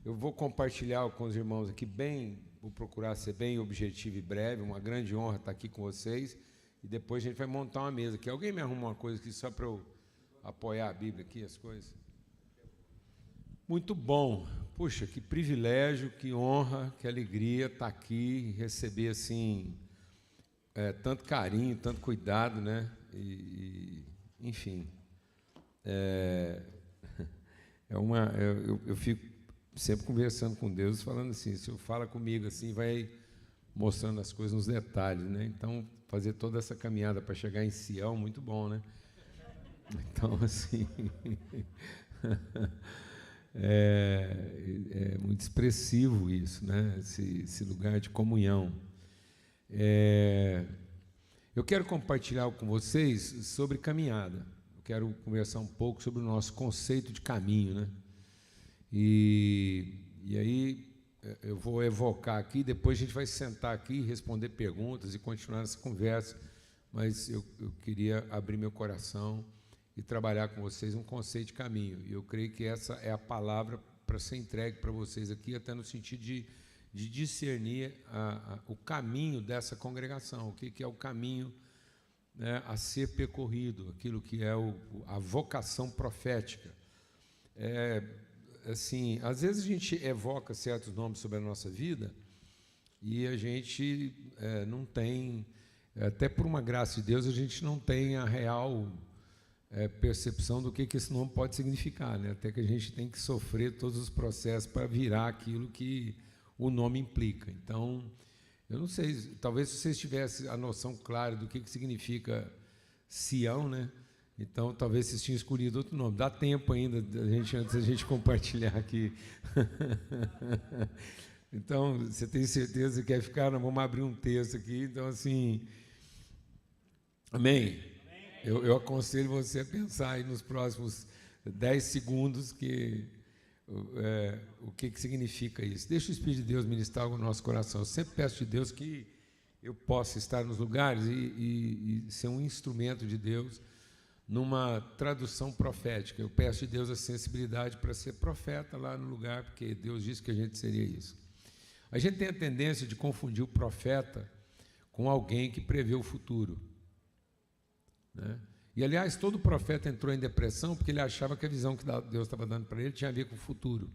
Eu vou compartilhar com os irmãos aqui vou procurar ser bem objetivo e breve, uma grande honra estar aqui com vocês, e depois a gente vai montar uma mesa aqui. Alguém me arruma uma coisa aqui só para eu apoiar a Bíblia aqui, as coisas? Muito bom. Puxa, que privilégio, que honra, que alegria estar aqui e receber assim tanto carinho, tanto cuidado, né? Enfim, eu fico sempre conversando com Deus, falando assim, o Senhor fala comigo assim, vai mostrando as coisas nos detalhes, né? Então, fazer toda essa caminhada para chegar em Sião, muito bom, né? Então, assim, é muito expressivo isso, né? Esse lugar de comunhão. Eu quero compartilhar com vocês sobre caminhada. Eu quero conversar um pouco sobre o nosso conceito de caminho, né? E aí eu vou evocar aqui, depois a gente vai sentar aqui, responder perguntas e continuar essa conversa, mas eu queria abrir meu coração e trabalhar com vocês um conceito de caminho. E eu creio que essa é a palavra para ser entregue para vocês aqui, até no sentido de discernir o caminho dessa congregação, o que é o caminho, né, a ser percorrido, aquilo que é a vocação profética. Assim, às vezes a gente evoca certos nomes sobre a nossa vida e a gente não tem, até por uma graça de Deus, a gente não tem a real percepção do que esse nome pode significar, né? Até que a gente tem que sofrer todos os processos para virar aquilo que o nome implica. Então, eu não sei, talvez se vocês tivessem a noção clara do que significa Sião, né? Então, talvez vocês tinham escolhido outro nome. Dá tempo ainda, antes da gente compartilhar aqui. Então, você tem certeza que quer ficar? Nós vamos abrir um texto aqui. Então, assim, amém? Eu aconselho você a pensar aí nos próximos 10 segundos o que significa isso. Deixa o Espírito de Deus ministrar algo no nosso coração. Eu sempre peço de Deus que eu possa estar nos lugares e ser um instrumento de Deus numa tradução profética. Eu peço de Deus a sensibilidade para ser profeta lá no lugar, porque Deus disse que a gente seria isso. A gente tem a tendência de confundir o profeta com alguém que prevê o futuro, né? E, aliás, todo profeta entrou em depressão porque ele achava que a visão que Deus estava dando para ele tinha a ver com o futuro,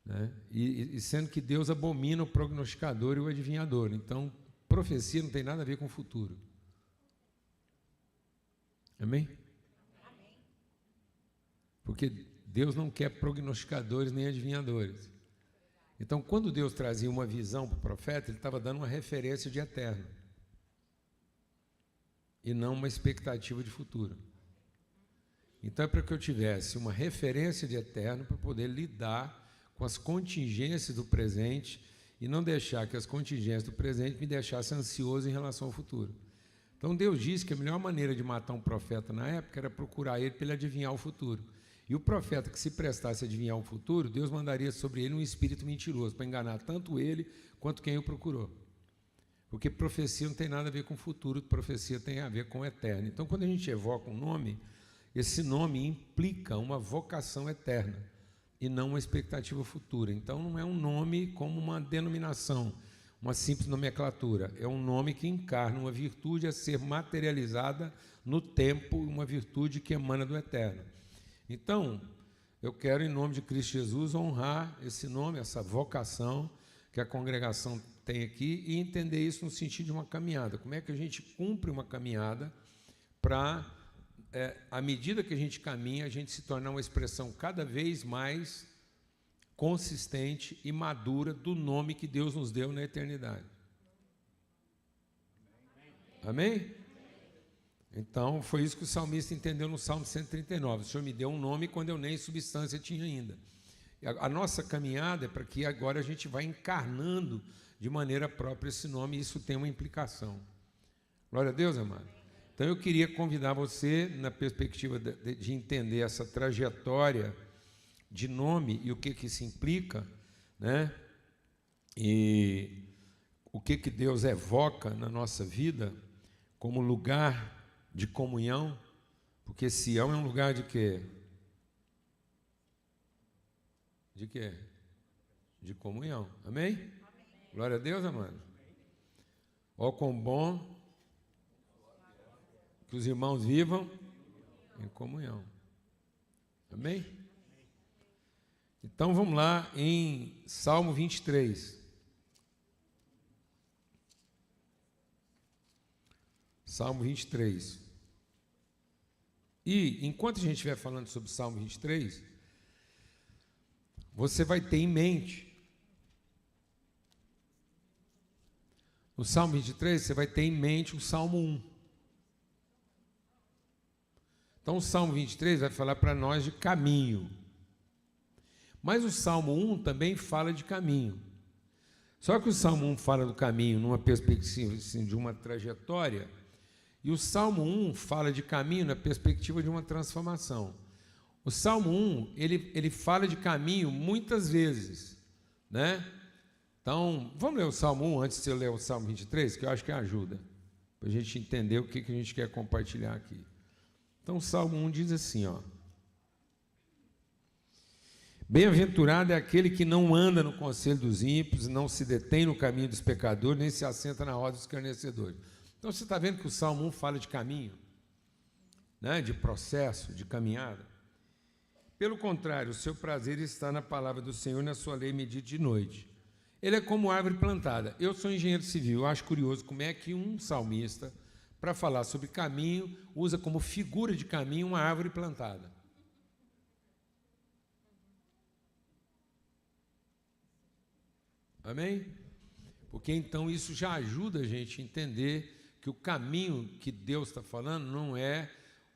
né? E sendo que Deus abomina o prognosticador e o adivinhador. Então, profecia não tem nada a ver com o futuro. Amém? Porque Deus não quer prognosticadores nem adivinhadores. Então, quando Deus trazia uma visão para o profeta, ele estava dando uma referência de eterno e não uma expectativa de futuro. Então, é para que eu tivesse uma referência de eterno para poder lidar com as contingências do presente e não deixar que as contingências do presente me deixassem ansioso em relação ao futuro. Então, Deus disse que a melhor maneira de matar um profeta na época era procurar ele para ele adivinhar o futuro. E o profeta que se prestasse a adivinhar o futuro, Deus mandaria sobre ele um espírito mentiroso para enganar tanto ele quanto quem o procurou. Porque profecia não tem nada a ver com o futuro, profecia tem a ver com o eterno. Então, quando a gente evoca um nome, esse nome implica uma vocação eterna e não uma expectativa futura. Então, não é um nome como uma denominação, uma simples nomenclatura. É um nome que encarna uma virtude a ser materializada no tempo, uma virtude que emana do eterno. Então, eu quero, em nome de Cristo Jesus, honrar esse nome, essa vocação que a congregação tem aqui e entender isso no sentido de uma caminhada. Como é que a gente cumpre uma caminhada para, à medida que a gente caminha, a gente se tornar uma expressão cada vez mais consistente e madura do nome que Deus nos deu na eternidade. Amém? Então, foi isso que o salmista entendeu no Salmo 139. O Senhor me deu um nome quando eu nem substância tinha ainda. A nossa caminhada é para que agora a gente vá encarnando de maneira própria esse nome, e isso tem uma implicação. Glória a Deus, amado. Então, eu queria convidar você, na perspectiva de entender essa trajetória de nome e o que isso implica, né? E o que Deus evoca na nossa vida como lugar de comunhão, porque Sião é um lugar de quê? De quê? de comunhão. Amém? Amém? Glória a Deus, amado. Ó, quão bom que os irmãos vivam em comunhão. Amém? Então vamos lá em Salmo 23. Salmo 23. E enquanto a gente estiver falando sobre Salmo 23, você vai ter em mente, no Salmo 23, você vai ter em mente o Salmo 1. Então, o Salmo 23 vai falar para nós de caminho. Mas o Salmo 1 também fala de caminho. Só que o Salmo 1 fala do caminho numa perspectiva assim, de uma trajetória, e o Salmo 1 fala de caminho na perspectiva de uma transformação. O Salmo 1, ele fala de caminho muitas vezes, né? Então, vamos ler o Salmo 1 antes de eu ler o Salmo 23, que eu acho que ajuda, para a gente entender o que a gente quer compartilhar aqui. Então, o Salmo 1 diz assim, ó: bem-aventurado é aquele que não anda no conselho dos ímpios, não se detém no caminho dos pecadores, nem se assenta na roda dos escarnecedores. Então, você está vendo que o Salmo 1 fala de caminho, né? De processo, de caminhada. Pelo contrário, o seu prazer está na palavra do Senhor, na sua lei medita de noite. Ele é como árvore plantada. Eu sou engenheiro civil, eu acho curioso como é que um salmista, para falar sobre caminho, usa como figura de caminho uma árvore plantada. Amém? Porque então isso já ajuda a gente a entender que o caminho que Deus está falando não é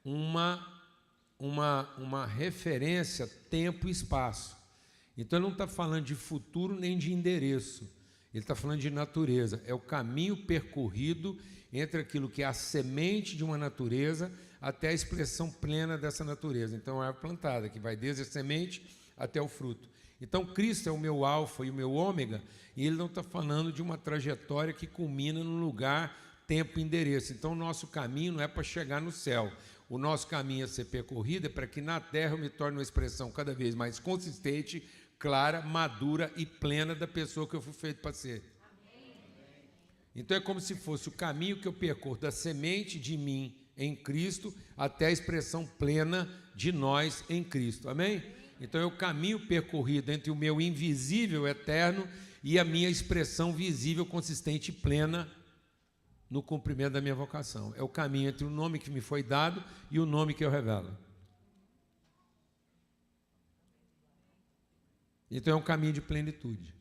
uma referência tempo e espaço. Então ele não está falando de futuro nem de endereço, ele está falando de natureza. É o caminho percorrido entre aquilo que é a semente de uma natureza até a expressão plena dessa natureza. Então é a árvore plantada, que vai desde a semente até o fruto. Então Cristo é o meu alfa e o meu ômega, e ele não está falando de uma trajetória que culmina num lugar, tempo e endereço. Então o nosso caminho não é para chegar no céu. O nosso caminho a ser percorrido é para que na terra eu me torne uma expressão cada vez mais consistente, clara, madura e plena da pessoa que eu fui feito para ser. Então é como se fosse o caminho que eu percorro da semente de mim em Cristo até a expressão plena de nós em Cristo. Amém? Então é o caminho percorrido entre o meu invisível eterno e a minha expressão visível, consistente e plena no cumprimento da minha vocação. É o caminho entre o nome que me foi dado e o nome que eu revelo. Então é um caminho de plenitude.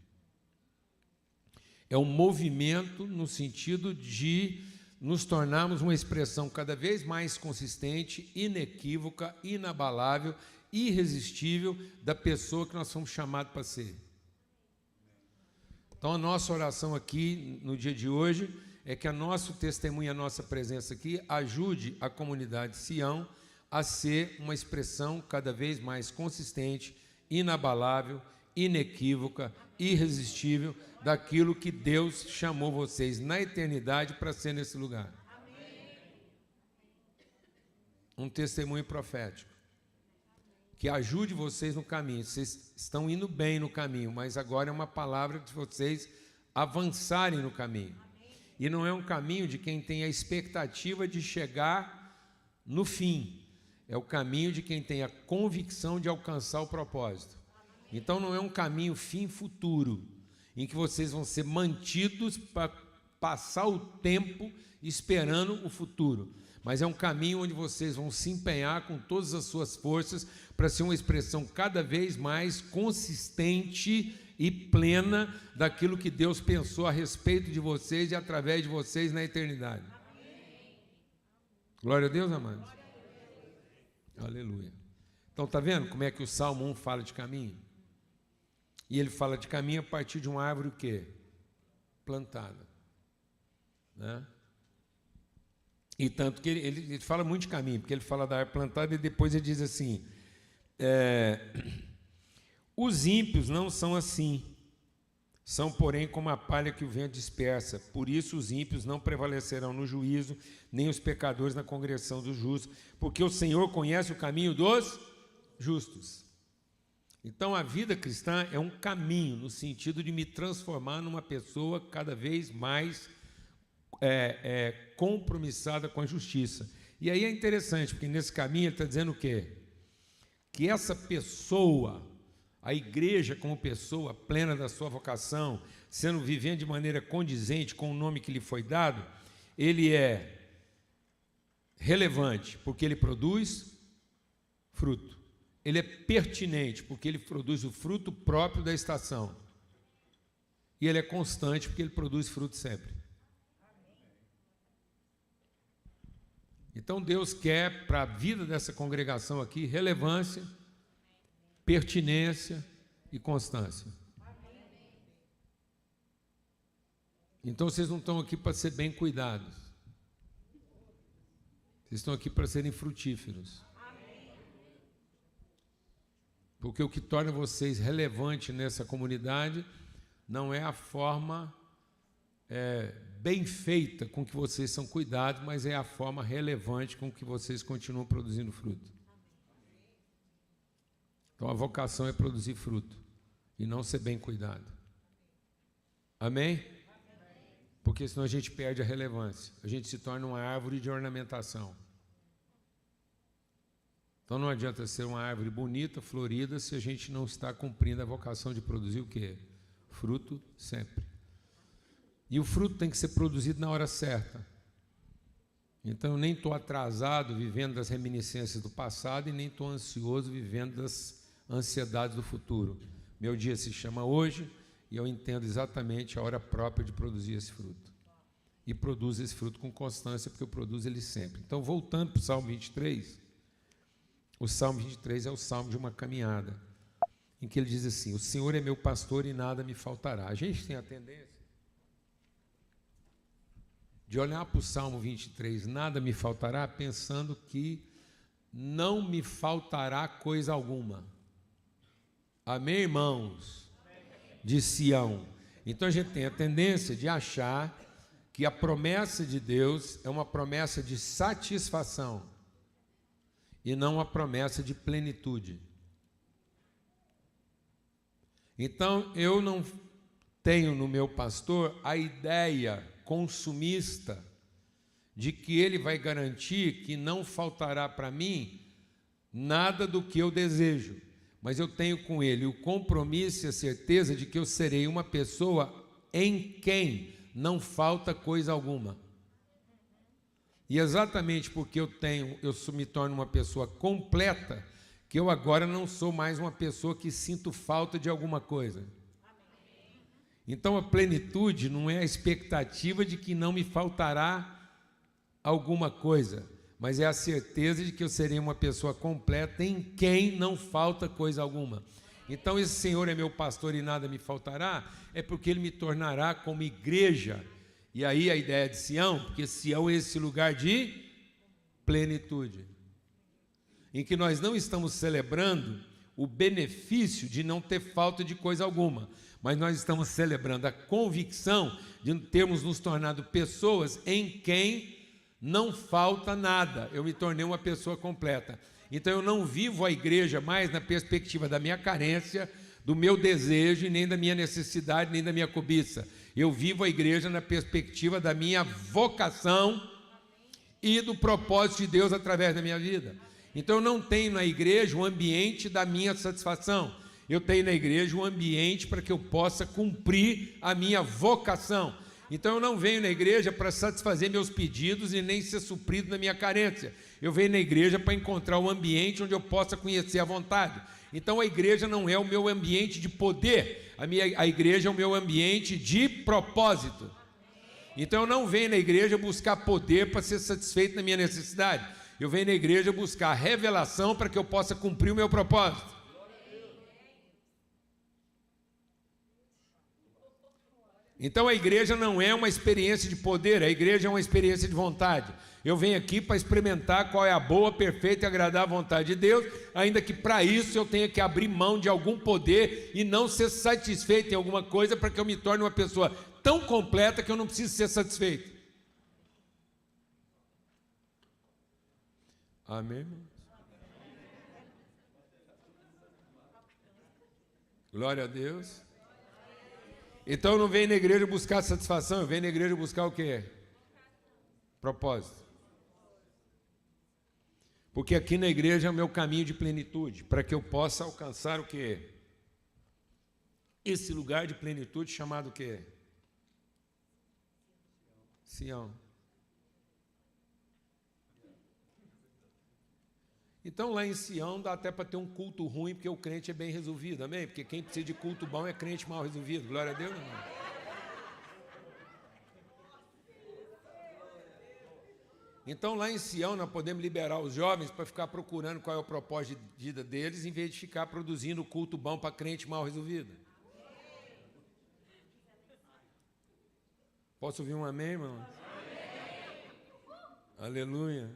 É um movimento no sentido de nos tornarmos uma expressão cada vez mais consistente, inequívoca, inabalável, irresistível da pessoa que nós fomos chamados para ser. Então a nossa oração aqui no dia de hoje é que a nosso testemunho, a nossa presença aqui ajude a comunidade Sião a ser uma expressão cada vez mais consistente, inabalável, inequívoca, irresistível daquilo que Deus chamou vocês na eternidade para ser nesse lugar. Um testemunho profético que ajude vocês no caminho. Vocês estão indo bem no caminho, mas agora é uma palavra de vocês avançarem no caminho. E não é um caminho de quem tem a expectativa de chegar no fim. É o caminho de quem tem a convicção de alcançar o propósito. Então não é um caminho fim futuro, em que vocês vão ser mantidos para passar o tempo esperando o futuro. Mas é um caminho onde vocês vão se empenhar com todas as suas forças para ser uma expressão cada vez mais consistente e plena daquilo que Deus pensou a respeito de vocês e através de vocês na eternidade. Glória a Deus, amados. Aleluia. Então, está vendo como é que o Salmo 1 fala de caminho? E ele fala de caminho a partir de uma árvore o quê? Plantada. Né? E tanto que ele fala muito de caminho, porque ele fala da árvore plantada e depois ele diz assim, os ímpios não são assim, são, porém, como a palha que o vento dispersa. Por isso os ímpios não prevalecerão no juízo, nem os pecadores na congregação dos justos, porque o Senhor conhece o caminho dos justos. Então, a vida cristã é um caminho no sentido de me transformar numa pessoa cada vez mais compromissada com a justiça. E aí é interessante, porque nesse caminho ele está dizendo o quê? Que essa pessoa, a igreja como pessoa plena da sua vocação, vivendo de maneira condizente com o nome que lhe foi dado, ele é relevante, porque ele produz fruto. Ele é pertinente, porque ele produz o fruto próprio da estação. E ele é constante, porque ele produz fruto sempre. Então Deus quer para a vida dessa congregação aqui relevância, pertinência e constância. Então vocês não estão aqui para ser bem cuidados. Vocês estão aqui para serem frutíferos. Porque o que torna vocês relevantes nessa comunidade não é a forma bem feita com que vocês são cuidados, mas é a forma relevante com que vocês continuam produzindo fruto. Então a vocação é produzir fruto e não ser bem cuidado. Amém? Porque senão a gente perde a relevância. A gente se torna uma árvore de ornamentação. Então não adianta ser uma árvore bonita, florida, se a gente não está cumprindo a vocação de produzir o quê? Fruto sempre. E o fruto tem que ser produzido na hora certa. Então eu nem estou atrasado vivendo das reminiscências do passado e nem estou ansioso vivendo das ansiedades do futuro. Meu dia se chama hoje e eu entendo exatamente a hora própria de produzir esse fruto. E produzo esse fruto com constância, porque eu produzo ele sempre. Então, voltando para o Salmo 23, o Salmo 23 é o Salmo de uma caminhada, em que ele diz assim: o Senhor é meu pastor e nada me faltará. A gente tem a tendência de olhar para o Salmo 23, nada me faltará, pensando que não me faltará coisa alguma. Amém, irmãos? De Sião. Então a gente tem a tendência de achar que a promessa de Deus é uma promessa de satisfação e não uma promessa de plenitude. Então eu não tenho no meu pastor a ideia consumista de que ele vai garantir que não faltará para mim nada do que eu desejo, mas eu tenho com ele o compromisso e a certeza de que eu serei uma pessoa em quem não falta coisa alguma. E exatamente porque eu me torno uma pessoa completa, que eu agora não sou mais uma pessoa que sinto falta de alguma coisa. Então a plenitude não é a expectativa de que não me faltará alguma coisa, mas é a certeza de que eu serei uma pessoa completa em quem não falta coisa alguma. Então esse Senhor é meu pastor e nada me faltará, é porque Ele me tornará como igreja. E aí a ideia de Sião, porque Sião é esse lugar de plenitude, em que nós não estamos celebrando o benefício de não ter falta de coisa alguma, mas nós estamos celebrando a convicção de termos nos tornado pessoas em quem não falta nada. Eu me tornei uma pessoa completa. Então eu não vivo a igreja mais na perspectiva da minha carência, do meu desejo, e nem da minha necessidade, nem da minha cobiça. Eu vivo a igreja na perspectiva da minha vocação e do propósito de Deus através da minha vida. Então eu não tenho na igreja um ambiente da minha satisfação. Eu tenho na igreja um ambiente para que eu possa cumprir a minha vocação. Então eu não venho na igreja para satisfazer meus pedidos e nem ser suprido na minha carência. Eu venho na igreja para encontrar um ambiente onde eu possa conhecer a vontade. Então a igreja não é o meu ambiente de poder, a igreja é o meu ambiente de propósito. Então eu não venho na igreja buscar poder para ser satisfeito na minha necessidade. Eu venho na igreja buscar revelação para que eu possa cumprir o meu propósito. Então a igreja não é uma experiência de poder, a igreja é uma experiência de vontade. Eu venho aqui para experimentar qual é a boa, perfeita e agradável vontade de Deus, ainda que para isso eu tenha que abrir mão de algum poder e não ser satisfeito em alguma coisa para que eu me torne uma pessoa tão completa que eu não preciso ser satisfeito. Amém? Glória a Deus. Então eu não venho na igreja buscar satisfação, eu venho na igreja buscar o quê? Propósito. Porque aqui na igreja é o meu caminho de plenitude, para que eu possa alcançar o quê? Esse lugar de plenitude chamado o quê? Sião. Então lá em Sião dá até para ter um culto ruim, porque o crente é bem resolvido, amém? Porque quem precisa de culto bom é crente mal resolvido, glória a Deus, irmão. Então lá em Sião nós podemos liberar os jovens para ficar procurando qual é o propósito de vida deles, em vez de ficar produzindo culto bom para crente mal resolvido. Posso ouvir um amém, irmão? Amém. Aleluia.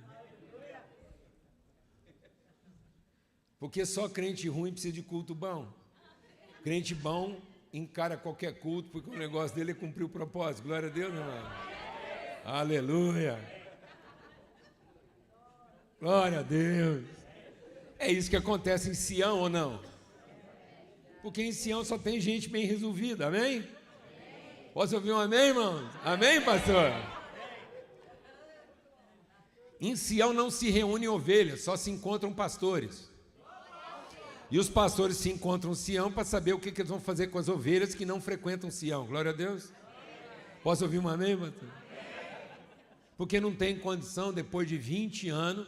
Porque só crente ruim precisa de culto bom. Crente bom encara qualquer culto, porque o negócio dele é cumprir o propósito. Glória a Deus, meu irmão. Aleluia. Glória a Deus. É isso que acontece em Sião ou não? Porque em Sião só tem gente bem resolvida, amém? Posso ouvir um amém, irmão? Amém, pastor? Em Sião não se reúnem ovelhas, só se encontram pastores. E os pastores se encontram em Sião para saber o que eles vão fazer com as ovelhas que não frequentam Sião. Glória a Deus. Posso ouvir um amém, pastor? Porque não tem condição, depois de 20 anos,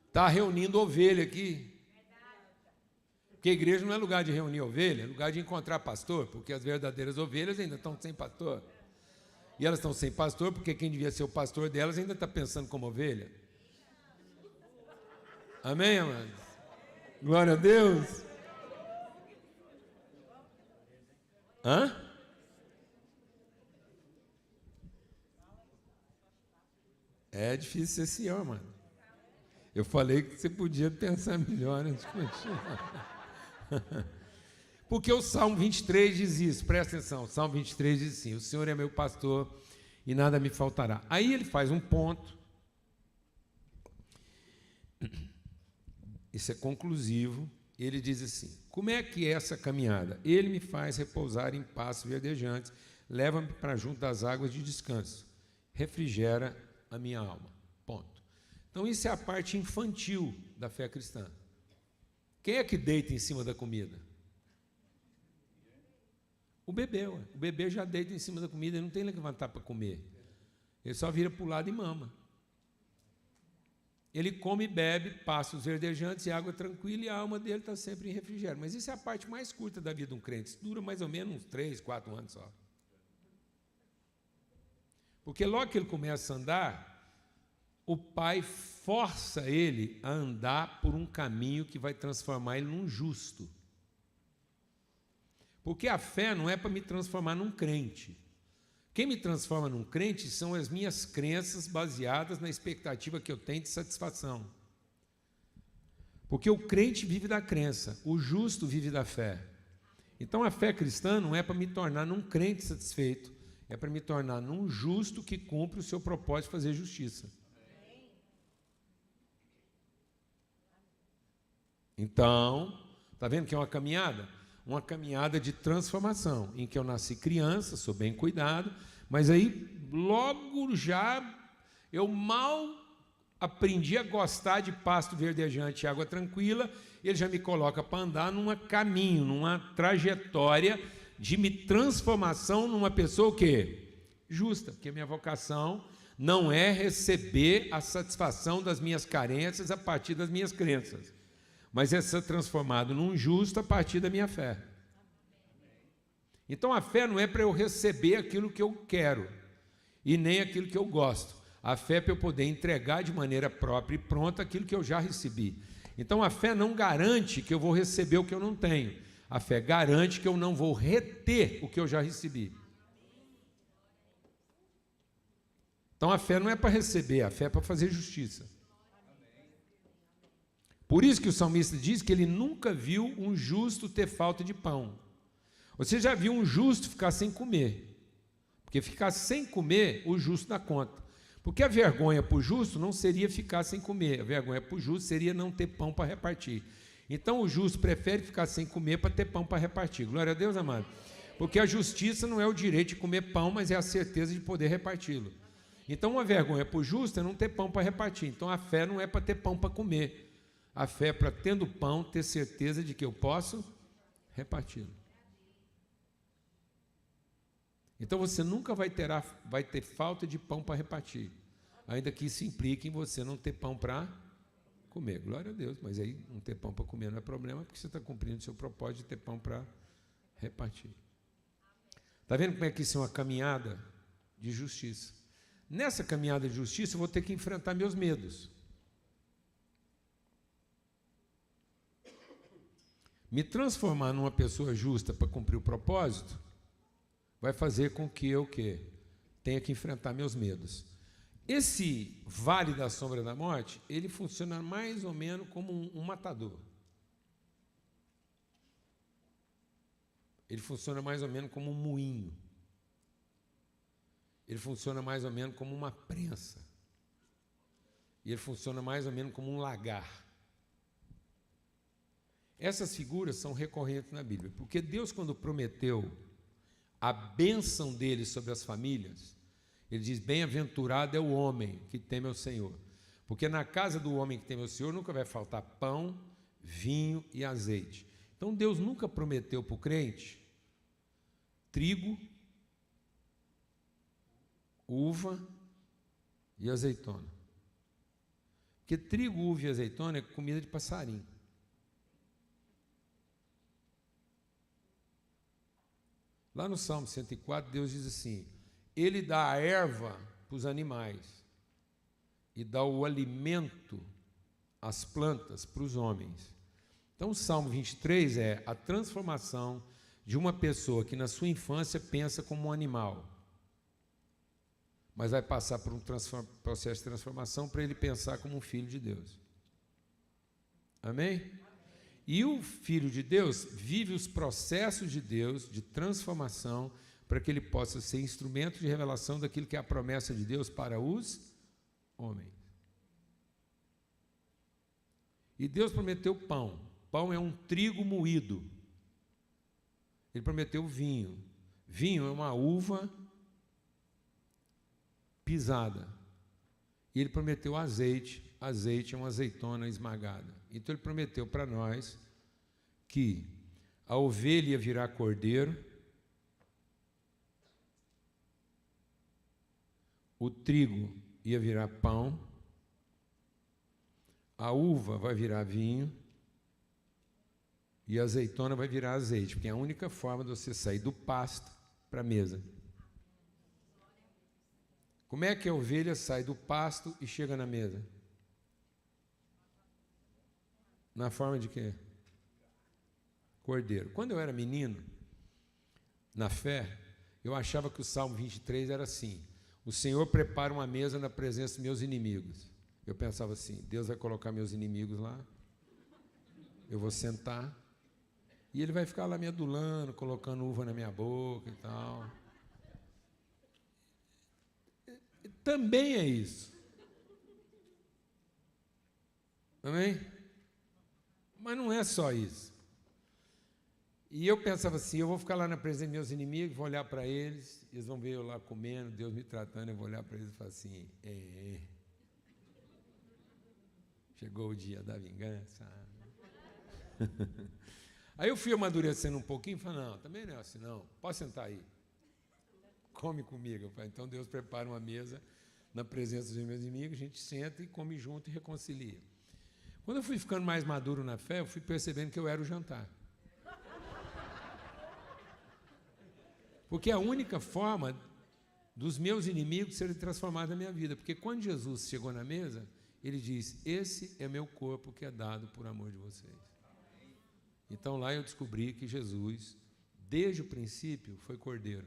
estar reunindo ovelha aqui. Porque a igreja não é lugar de reunir ovelha, é lugar de encontrar pastor, porque as verdadeiras ovelhas ainda estão sem pastor. E elas estão sem pastor porque quem devia ser o pastor delas ainda está pensando como ovelha. Amém, amados? Glória a Deus. Hã? É difícil ser Sião, mano. Eu falei que você podia pensar melhor antes de continuar. Porque o Salmo 23 diz isso, presta atenção, o Salmo 23 diz assim: o Senhor é meu pastor e nada me faltará. Aí ele faz um ponto, isso é conclusivo, ele diz assim: como é que é essa caminhada? Ele me faz repousar em pastos verdejantes, leva-me para junto das águas de descanso, refrigera a minha alma. Ponto. Então isso é a parte infantil da fé cristã. Quem é que deita em cima da comida? O bebê, ué. O bebê já deita em cima da comida, ele não tem que levantar para comer. Ele só vira para o lado e mama. Ele come e bebe pastos verdejantes e água tranquila, e a alma dele está sempre em refrigério. Mas isso é a parte mais curta da vida de um crente. Isso dura mais ou menos uns 3, 4 anos só. Porque logo que ele começa a andar, o pai força ele a andar por um caminho que vai transformar ele num justo. Porque a fé não é para me transformar num crente. Quem me transforma num crente são as minhas crenças baseadas na expectativa que eu tenho de satisfação. Porque o crente vive da crença, o justo vive da fé. Então a fé cristã não é para me tornar num crente satisfeito, é para me tornar num justo que cumpre o seu propósito de fazer justiça. Então, está vendo que é uma caminhada? Uma caminhada de transformação, em que eu nasci criança, sou bem cuidado, mas aí logo já eu mal aprendi a gostar de pasto verdejante e água tranquila, ele já me coloca para andar num caminho, numa trajetória de transformação numa pessoa o quê? Justa, porque a minha vocação não é receber a satisfação das minhas carências a partir das minhas crenças, mas é ser transformado num justo a partir da minha fé. Então a fé não é para eu receber aquilo que eu quero e nem aquilo que eu gosto. A fé é para eu poder entregar de maneira própria e pronta aquilo que eu já recebi. Então a fé não garante que eu vou receber o que eu não tenho. A fé garante que eu não vou reter o que eu já recebi. Então a fé não é para receber, a fé é para fazer justiça. Por isso que o salmista diz que ele nunca viu um justo ter falta de pão. Você já viu um justo ficar sem comer? Porque ficar sem comer, o justo dá conta. Porque a vergonha para o justo não seria ficar sem comer, a vergonha para o justo seria não ter pão para repartir. Então o justo prefere ficar sem comer para ter pão para repartir. Glória a Deus, amado. Porque a justiça não é o direito de comer pão, mas é a certeza de poder reparti-lo. Então uma vergonha para o justo é não ter pão para repartir. Então a fé não é para ter pão para comer. A fé é para, tendo pão, ter certeza de que eu posso reparti-lo. Então você nunca vai ter falta de pão para repartir, ainda que isso implique em você não ter pão para comer. Glória a Deus, mas aí não ter pão para comer não é problema, porque você está cumprindo o seu propósito de ter pão para repartir. Está vendo como é que isso é uma caminhada de justiça? Nessa caminhada de justiça eu vou ter que enfrentar meus medos. Me transformar numa pessoa justa para cumprir o propósito vai fazer com que eu tenha que enfrentar meus medos. Esse vale da sombra da morte, ele funciona mais ou menos como um matador. Ele funciona mais ou menos como um moinho. Ele funciona mais ou menos como uma prensa. E ele funciona mais ou menos como um lagar. Essas figuras são recorrentes na Bíblia, porque Deus, quando prometeu a bênção dele sobre as famílias, ele diz: bem-aventurado é o homem que teme ao Senhor, porque na casa do homem que teme ao Senhor nunca vai faltar pão, vinho e azeite. Então Deus nunca prometeu para o crente trigo, uva e azeitona. Porque trigo, uva e azeitona é comida de passarinho. Lá no Salmo 104, Deus diz assim: Ele dá a erva para os animais e dá o alimento às plantas para os homens. Então, o Salmo 23 é a transformação de uma pessoa que na sua infância pensa como um animal, mas vai passar por um processo de transformação para ele pensar como um filho de Deus. Amém? E o Filho de Deus vive os processos de Deus de transformação para que ele possa ser instrumento de revelação daquilo que é a promessa de Deus para os homens. E Deus prometeu pão. Pão é um trigo moído. Ele prometeu vinho. Vinho é uma uva pisada. E ele prometeu azeite. Azeite é uma azeitona esmagada. Então ele prometeu para nós que a ovelha ia virar cordeiro, o trigo ia virar pão, a uva vai virar vinho e a azeitona vai virar azeite, porque é a única forma de você sair do pasto para a mesa. Como é que a ovelha sai do pasto e chega na mesa? Na forma de quê? Cordeiro. Quando eu era menino, na fé, eu achava que o Salmo 23 era assim: o Senhor prepara uma mesa na presença dos meus inimigos. Eu pensava assim: Deus vai colocar meus inimigos lá, eu vou sentar, e Ele vai ficar lá me adulando, colocando uva na minha boca e tal. Também é isso. Amém? Mas não é só isso. E eu pensava assim: eu vou ficar lá na presença dos meus inimigos, vou olhar para eles, eles vão ver eu lá comendo, Deus me tratando, eu vou olhar para eles e falar assim: chegou o dia da vingança. Aí eu fui amadurecendo um pouquinho e falei: não, também não é assim não, pode sentar aí, come comigo. Eu falei: então Deus prepara uma mesa na presença dos meus inimigos, a gente senta e come junto e reconcilia. Quando eu fui ficando mais maduro na fé, eu fui percebendo que eu era o jantar. Porque é a única forma dos meus inimigos serem transformados na minha vida. Porque quando Jesus chegou na mesa, ele diz: esse é meu corpo que é dado por amor de vocês. Então lá eu descobri que Jesus, desde o princípio, foi cordeiro.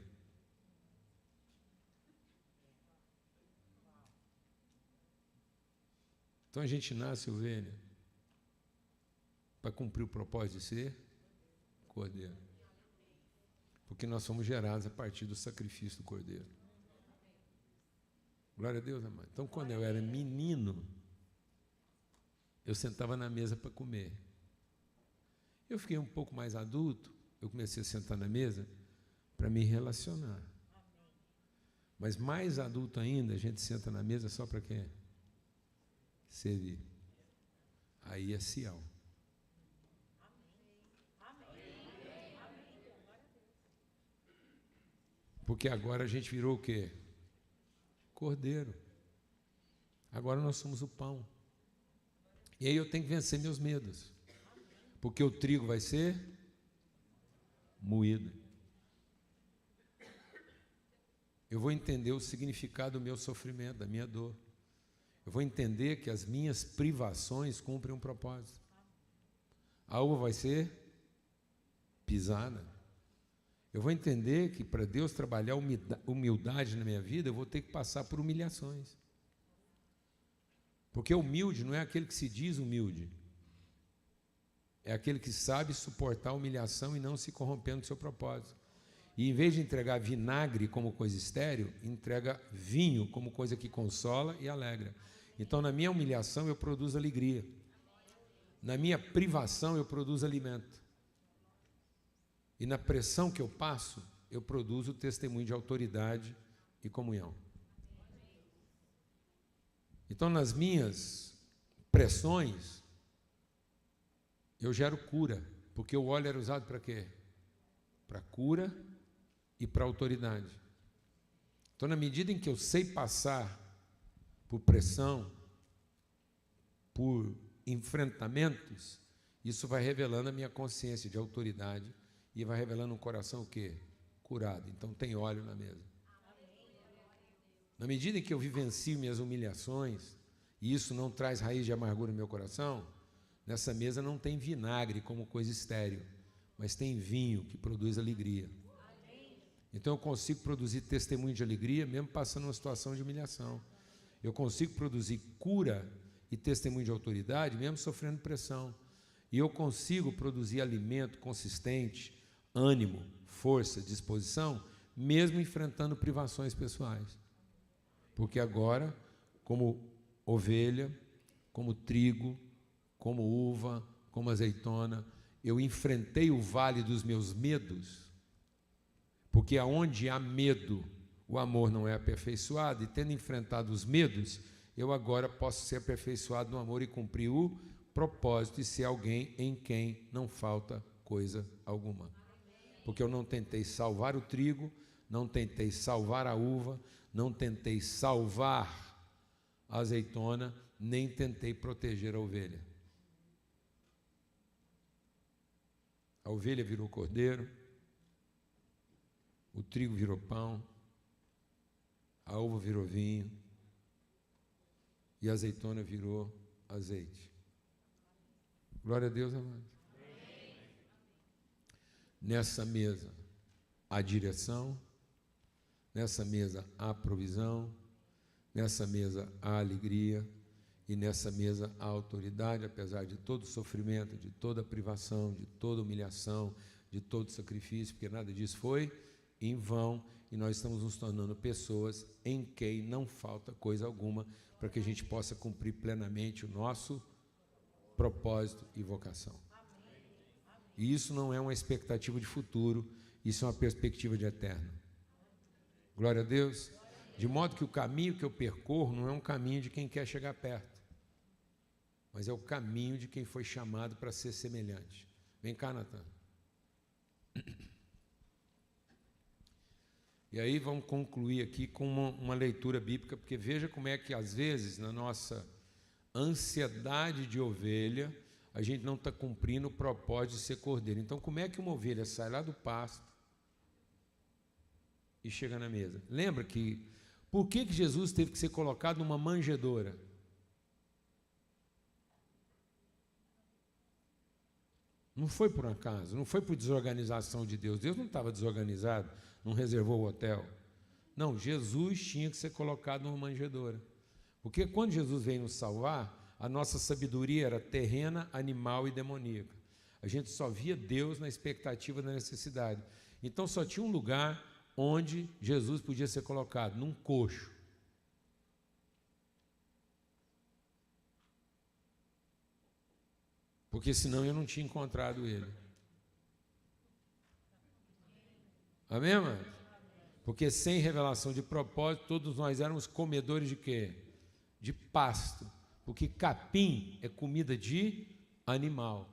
Então a gente nasce ovelha para cumprir o propósito de ser cordeiro. Porque nós somos gerados a partir do sacrifício do cordeiro. Glória a Deus, amado. Então, quando eu era menino, eu sentava na mesa para comer. Eu fiquei um pouco mais adulto, eu comecei a sentar na mesa para me relacionar. Mas mais adulto ainda, a gente senta na mesa só para quê? Servir. Aí é Sião. Porque agora a gente virou o quê? Cordeiro. Agora nós somos o pão. E aí eu tenho que vencer meus medos. Porque o trigo vai ser moído. Eu vou entender o significado do meu sofrimento, da minha dor. Eu vou entender que as minhas privações cumprem um propósito. A uva vai ser pisada. Eu vou entender que para Deus trabalhar humildade na minha vida, eu vou ter que passar por humilhações. Porque humilde não é aquele que se diz humilde. É aquele que sabe suportar a humilhação e não se corromper no seu propósito. E em vez de entregar vinagre como coisa estéril, entrega vinho como coisa que consola e alegra. Então, na minha humilhação, eu produzo alegria. Na minha privação, eu produzo alimento. E na pressão que eu passo, eu produzo testemunho de autoridade e comunhão. Então, nas minhas pressões, eu gero cura, porque o óleo era usado para quê? Para cura e para autoridade. Então, na medida em que eu sei passar por pressão, por enfrentamentos, isso vai revelando a minha consciência de autoridade e vai revelando um coração o quê? Curado. Então, tem óleo na mesa. Na medida em que eu vivencio minhas humilhações, e isso não traz raiz de amargura no meu coração, nessa mesa não tem vinagre como coisa estéril, mas tem vinho que produz alegria. Então eu consigo produzir testemunho de alegria mesmo passando uma situação de humilhação. Eu consigo produzir cura e testemunho de autoridade mesmo sofrendo pressão. E eu consigo produzir alimento consistente, ânimo, força, disposição, mesmo enfrentando privações pessoais. Porque agora, como ovelha, como trigo, como uva, como azeitona, eu enfrentei o vale dos meus medos, porque aonde há medo, o amor não é aperfeiçoado, e tendo enfrentado os medos, eu agora posso ser aperfeiçoado no amor e cumprir o propósito de ser alguém em quem não falta coisa alguma. Porque eu não tentei salvar o trigo, não tentei salvar a uva, não tentei salvar a azeitona, nem tentei proteger a ovelha. A ovelha virou cordeiro, o trigo virou pão, a uva virou vinho e a azeitona virou azeite. Glória a Deus, amados. Nessa mesa há direção, nessa mesa há provisão, nessa mesa há alegria e nessa mesa há autoridade, apesar de todo sofrimento, de toda privação, de toda humilhação, de todo sacrifício, porque nada disso foi em vão, e nós estamos nos tornando pessoas em quem não falta coisa alguma para que a gente possa cumprir plenamente o nosso propósito e vocação. E isso não é uma expectativa de futuro, isso é uma perspectiva de eterno. Glória a Deus. De modo que o caminho que eu percorro não é um caminho de quem quer chegar perto, mas é o caminho de quem foi chamado para ser semelhante. Vem cá, Natan. E aí vamos concluir aqui com uma leitura bíblica, porque veja como é que às vezes na nossa ansiedade de ovelha, a gente não está cumprindo o propósito de ser cordeiro. Então, como é que uma ovelha sai lá do pasto e chega na mesa? Lembra que, por que Jesus teve que ser colocado numa manjedoura? Não foi por acaso, não foi por desorganização de Deus. Deus não estava desorganizado, não reservou o hotel. Não, Jesus tinha que ser colocado numa manjedoura. Porque quando Jesus veio nos salvar, a nossa sabedoria era terrena, animal e demoníaca. A gente só via Deus na expectativa da necessidade. Então só tinha um lugar onde Jesus podia ser colocado, num coxo. porque senão eu não tinha encontrado ele. Amém, irmão? Porque sem revelação de propósito, todos nós éramos comedores de quê? De pasto. Porque capim é comida de animal.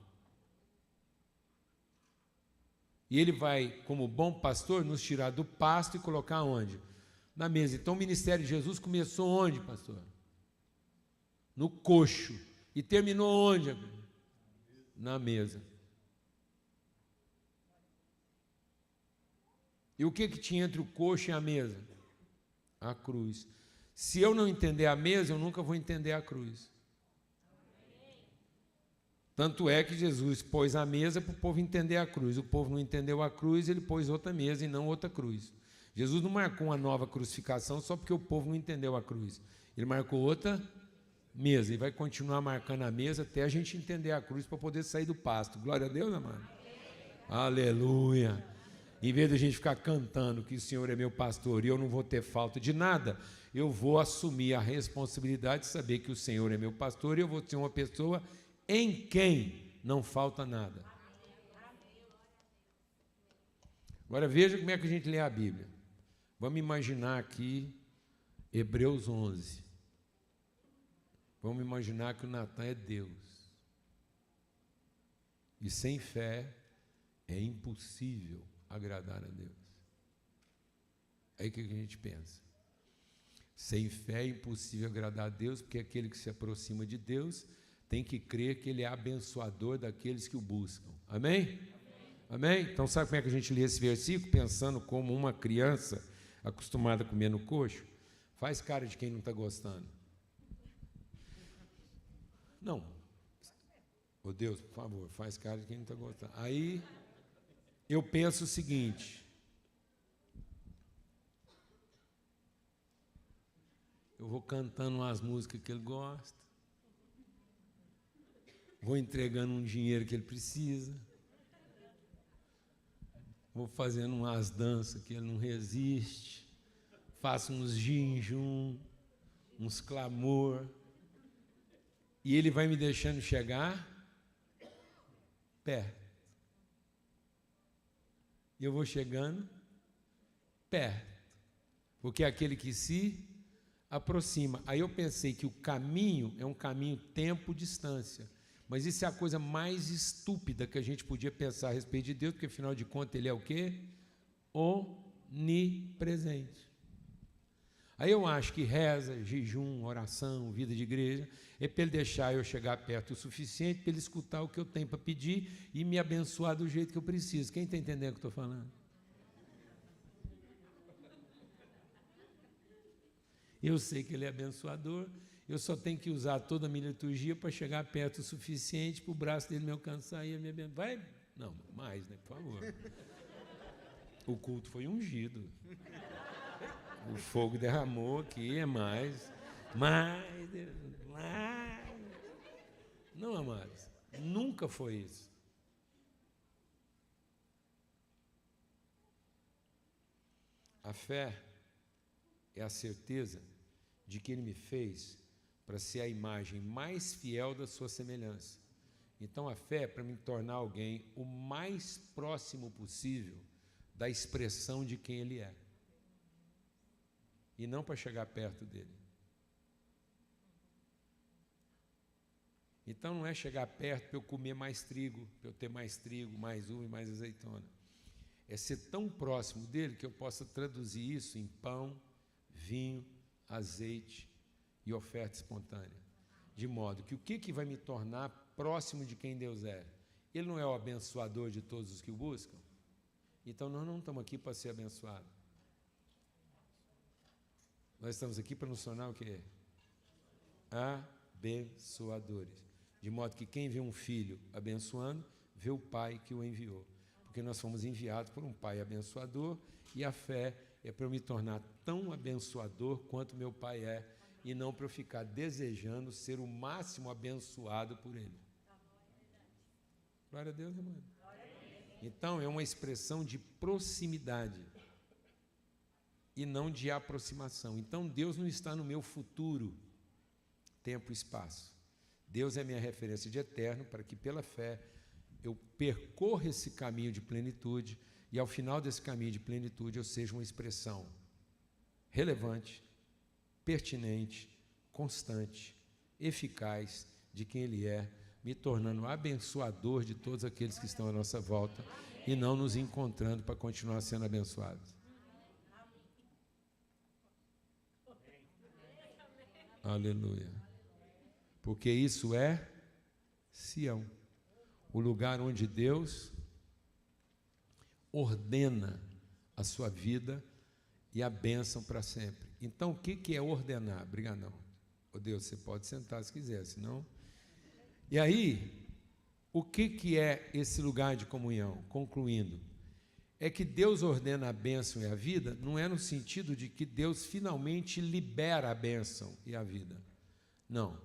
E ele vai, como bom pastor, nos tirar do pasto e colocar onde? Na mesa. Então o ministério de Jesus começou onde, pastor? No coxo. E terminou onde? Na mesa. E o que tinha entre o coxo e a mesa? A cruz. Se eu não entender a mesa, eu nunca vou entender a cruz. Tanto é que Jesus pôs a mesa para o povo entender a cruz. O povo não entendeu a cruz, ele pôs outra mesa e não outra cruz. Jesus não marcou uma nova crucificação só porque o povo não entendeu a cruz. Ele marcou outra mesa e vai continuar marcando a mesa até a gente entender a cruz para poder sair do pasto. Glória a Deus, amado. Aleluia. Em vez de a gente ficar cantando que o Senhor é meu pastor e eu não vou ter falta de nada, eu vou assumir a responsabilidade de saber que o Senhor é meu pastor e eu vou ser uma pessoa em quem não falta nada. Agora veja como é que a gente lê a Bíblia. Vamos imaginar aqui Hebreus 11. Vamos imaginar que o Natan é Deus. E sem fé é impossível agradar a Deus. Aí o que a gente pensa? Sem fé é impossível agradar a Deus, porque aquele que se aproxima de Deus tem que crer que Ele é abençoador daqueles que o buscam. Amém? Amém? Então sabe como é que a gente lê esse versículo? Pensando como uma criança acostumada a comer no coxo? Faz cara de quem não está gostando. Não. Ô Deus, por favor, faz cara de quem não está gostando. Aí eu penso o seguinte: eu vou cantando umas músicas que ele gosta, vou entregando um dinheiro que ele precisa, vou fazendo umas danças que ele não resiste, faço uns jejum, uns clamor, e ele vai me deixando chegar perto. E eu vou chegando perto, porque é aquele que se aproxima. Aí eu pensei que o caminho é um caminho tempo-distância, mas isso é a coisa mais estúpida que a gente podia pensar a respeito de Deus, porque afinal de contas Ele é o quê? Onipresente. Aí eu acho que reza, jejum, oração, vida de igreja, é para Ele deixar eu chegar perto o suficiente para Ele escutar o que eu tenho para pedir e me abençoar do jeito que eu preciso. Quem está entendendo o que eu estou falando? Eu sei que Ele é abençoador, eu só tenho que usar toda a minha liturgia para chegar perto o suficiente para o braço dele me alcançar e me abençoar. Vai? Não, mais, né? Por favor. O culto foi ungido. O fogo derramou aqui, é mais. Não, amados, nunca foi isso. A fé é a certeza de que Ele me fez para ser a imagem mais fiel da sua semelhança. Então a fé é para me tornar alguém o mais próximo possível da expressão de quem Ele é. E não para chegar perto dele. Então não é chegar perto para eu comer mais trigo, para eu ter mais trigo, mais uva e mais azeitona. É ser tão próximo dele que eu possa traduzir isso em pão, vinho, azeite e oferta espontânea. De modo que o que vai me tornar próximo de quem Deus é? Ele não é o abençoador de todos os que o buscam? Então nós não estamos aqui para ser abençoados. Nós estamos aqui para nos tornar o quê? Abençoadores. De modo que quem vê um filho abençoando, vê o pai que o enviou. Porque nós fomos enviados por um pai abençoador e a fé é para eu me tornar tão abençoador quanto meu pai é e não para eu ficar desejando ser o máximo abençoado por ele. Glória a Deus, irmão. Então, é uma expressão de proximidade e não de aproximação. Então, Deus não está no meu futuro, tempo e espaço. Deus é minha referência de eterno, para que pela fé eu percorra esse caminho de plenitude e ao final desse caminho de plenitude eu seja uma expressão relevante, pertinente, constante, eficaz de quem Ele é, me tornando abençoador de todos aqueles que estão à nossa volta e não nos encontrando para continuar sendo abençoados. Aleluia. Porque isso é Sião, o lugar onde Deus ordena a sua vida e a bênção para sempre. Então, o que é ordenar? Obrigado, não. Oh, Deus, você pode sentar se quiser, senão... E aí, o que é esse lugar de comunhão? Concluindo, é que Deus ordena a bênção e a vida, não é no sentido de que Deus finalmente libera a bênção e a vida. Não.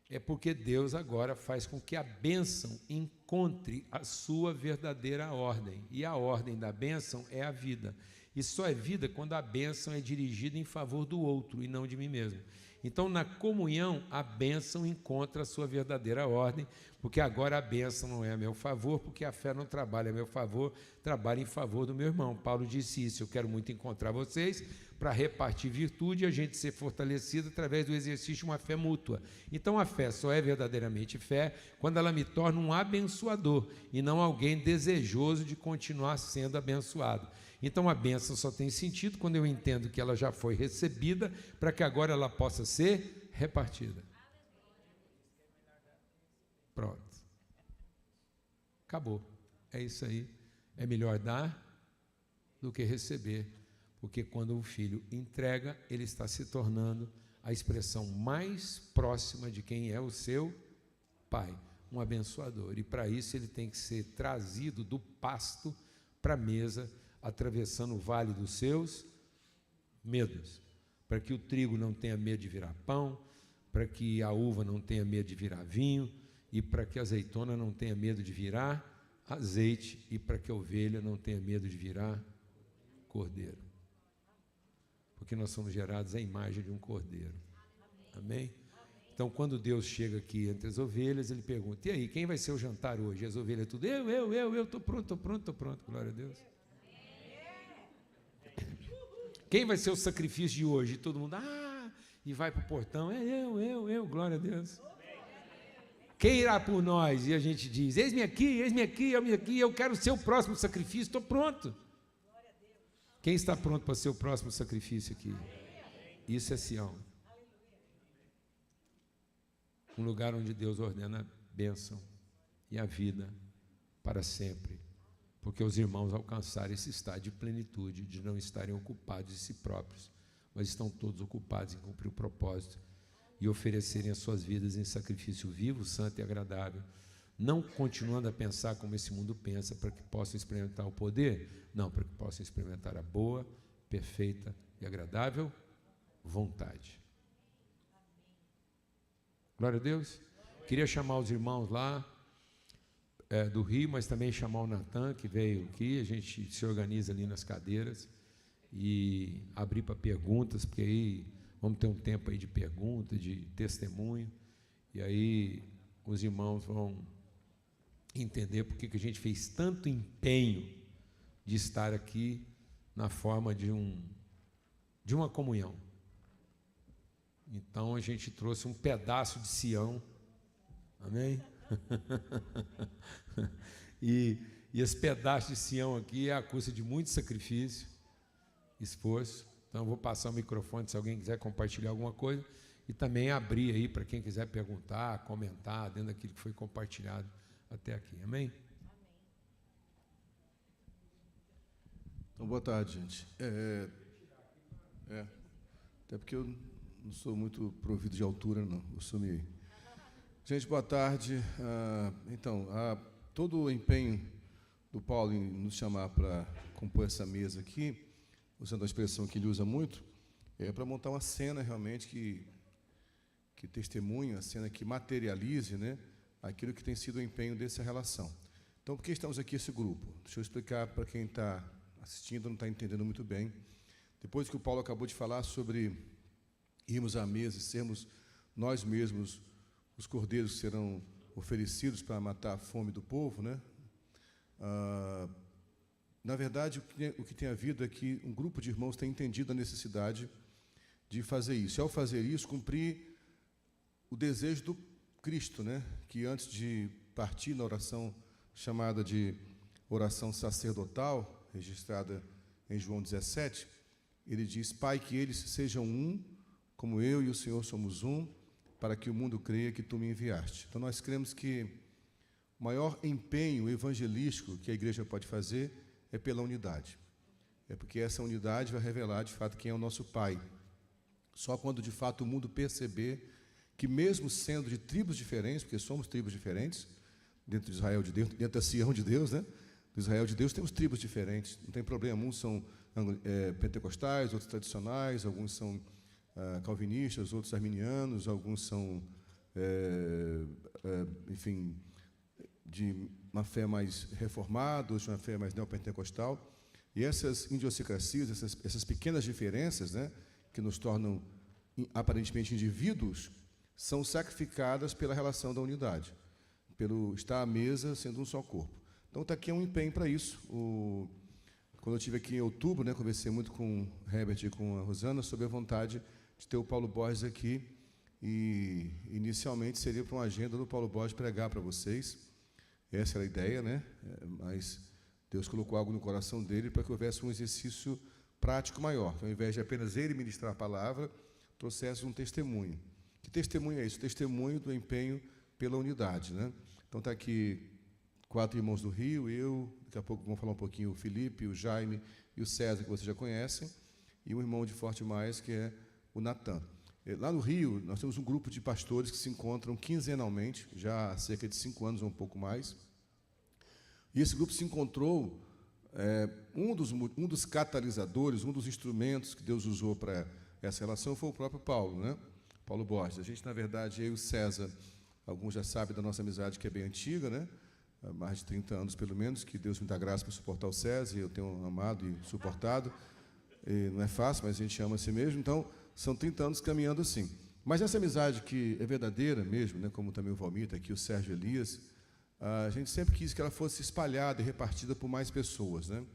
É porque Deus agora faz com que a bênção encontre a sua verdadeira ordem. E a ordem da bênção é a vida. E só é vida quando a bênção é dirigida em favor do outro e não de mim mesmo. Então, na comunhão, a bênção encontra a sua verdadeira ordem, porque agora a bênção não é a meu favor, porque a fé não trabalha a meu favor, trabalha em favor do meu irmão. Paulo disse isso: eu quero muito encontrar vocês para repartir virtude e a gente ser fortalecido através do exercício de uma fé mútua. Então, a fé só é verdadeiramente fé quando ela me torna um abençoador e não alguém desejoso de continuar sendo abençoado. Então, a bênção só tem sentido quando eu entendo que ela já foi recebida para que agora ela possa ser repartida. Pronto. Acabou. É isso aí. É melhor dar do que receber, porque quando o filho entrega, ele está se tornando a expressão mais próxima de quem é o seu pai, um abençoador. E para isso ele tem que ser trazido do pasto para a mesa, atravessando o vale dos seus medos, para que o trigo não tenha medo de virar pão, para que a uva não tenha medo de virar vinho, e para que a azeitona não tenha medo de virar azeite, e para que a ovelha não tenha medo de virar cordeiro. Porque nós somos gerados à imagem de um cordeiro. Amém? Então, quando Deus chega aqui entre as ovelhas, ele pergunta: e aí, quem vai ser o jantar hoje? E as ovelhas tudo: eu, estou pronto, glória a Deus. Quem vai ser o sacrifício de hoje? E todo mundo, e vai para o portão: eu, glória a Deus. Quem irá por nós? E a gente diz: eis-me aqui, eu quero ser o próximo sacrifício, estou pronto. Quem está pronto para ser o próximo sacrifício aqui? Isso é Sião. Um lugar onde Deus ordena a bênção e a vida para sempre. Porque os irmãos alcançaram esse estado de plenitude, de não estarem ocupados de si próprios, mas estão todos ocupados em cumprir o propósito e oferecerem as suas vidas em sacrifício vivo, santo e agradável, não continuando a pensar como esse mundo pensa, para que possam experimentar o poder, não, para que possam experimentar a boa, perfeita e agradável vontade. Glória a Deus. Queria chamar os irmãos lá do Rio, mas também chamar o Natan, que veio aqui. A gente se organiza ali nas cadeiras e abrir para perguntas, porque aí vamos ter um tempo aí de pergunta, de testemunho, e aí os irmãos vão entender porque que a gente fez tanto empenho de estar aqui na forma de uma comunhão. Então a gente trouxe um pedaço de Sião, amém? e esse pedaço de Sião aqui é a custa de muito sacrifício, esforço. Então eu vou passar o microfone se alguém quiser compartilhar alguma coisa e também abrir aí para quem quiser perguntar, comentar dentro daquilo que foi compartilhado até aqui, amém? Então, boa tarde, gente. Até porque eu não sou muito provido de altura, não. Eu sumi. Gente, boa tarde. Todo o empenho do Paulo em nos chamar para compor essa mesa aqui, usando a expressão que ele usa muito, é para montar uma cena realmente que testemunhe, a cena que materialize, né, aquilo que tem sido o empenho dessa relação. Então, por que estamos aqui esse grupo? Deixa eu explicar para quem está assistindo, não está entendendo muito bem. Depois que o Paulo acabou de falar sobre irmos à mesa e sermos nós mesmos os cordeiros que serão oferecidos para matar a fome do povo, né? Na verdade, o que tem havido é que um grupo de irmãos tem entendido a necessidade de fazer isso. E, ao fazer isso, cumprir o desejo do Cristo, né? Que antes de partir na oração chamada de oração sacerdotal, registrada em João 17, ele diz: Pai, que eles sejam um, como eu e o Senhor somos um, para que o mundo creia que tu me enviaste. Então, nós cremos que o maior empenho evangelístico que a igreja pode fazer é pela unidade. É porque essa unidade vai revelar, de fato, quem é o nosso Pai. Só quando, de fato, o mundo perceber que, mesmo sendo de tribos diferentes, porque somos tribos diferentes, dentro de Israel de Deus, dentro da Sião de Deus, né? Do Israel de Deus, temos tribos diferentes, não tem problema. Uns são pentecostais, outros tradicionais, alguns são calvinistas, outros arminianos, alguns são, enfim, de uma fé mais reformada, outros de uma fé mais neopentecostal. E essas idiosincrasias, essas pequenas diferenças, né, que nos tornam aparentemente indivíduos, são sacrificadas pela relação da unidade, pelo estar à mesa sendo um só corpo. Então, está aqui um empenho para isso. Quando eu estive aqui em outubro, né, conversei muito com o Herbert e com a Rosana sobre a vontade de ter o Paulo Borges aqui, e inicialmente seria para uma agenda do Paulo Borges pregar para vocês. Essa era a ideia, né? Mas Deus colocou algo no coração dele para que houvesse um exercício prático maior, que ao invés de apenas ele ministrar a palavra, trouxesse um testemunho. Que testemunho é isso? Testemunho do empenho pela unidade, né? Então está aqui 4 irmãos do Rio, eu, daqui a pouco vamos falar um pouquinho o Felipe, o Jaime e o César, que vocês já conhecem, e um irmão de Forte Mais, que é o Natan. Lá no Rio, nós temos um grupo de pastores que se encontram quinzenalmente, já há cerca de 5 anos ou um pouco mais. E esse grupo se encontrou, um dos catalisadores, um dos instrumentos que Deus usou para essa relação foi o próprio Paulo, né? Paulo Borges. A gente, na verdade, eu e o César, alguns já sabem da nossa amizade, que é bem antiga, né? Há mais de 30 anos, pelo menos, que Deus me dá graça para suportar o César, e eu tenho amado e suportado. E não é fácil, mas a gente ama a si mesmo. Então, são 30 anos caminhando assim. Mas essa amizade que é verdadeira mesmo, né, como também o Valmir está aqui, o Sérgio Elias, a gente sempre quis que ela fosse espalhada e repartida por mais pessoas, né?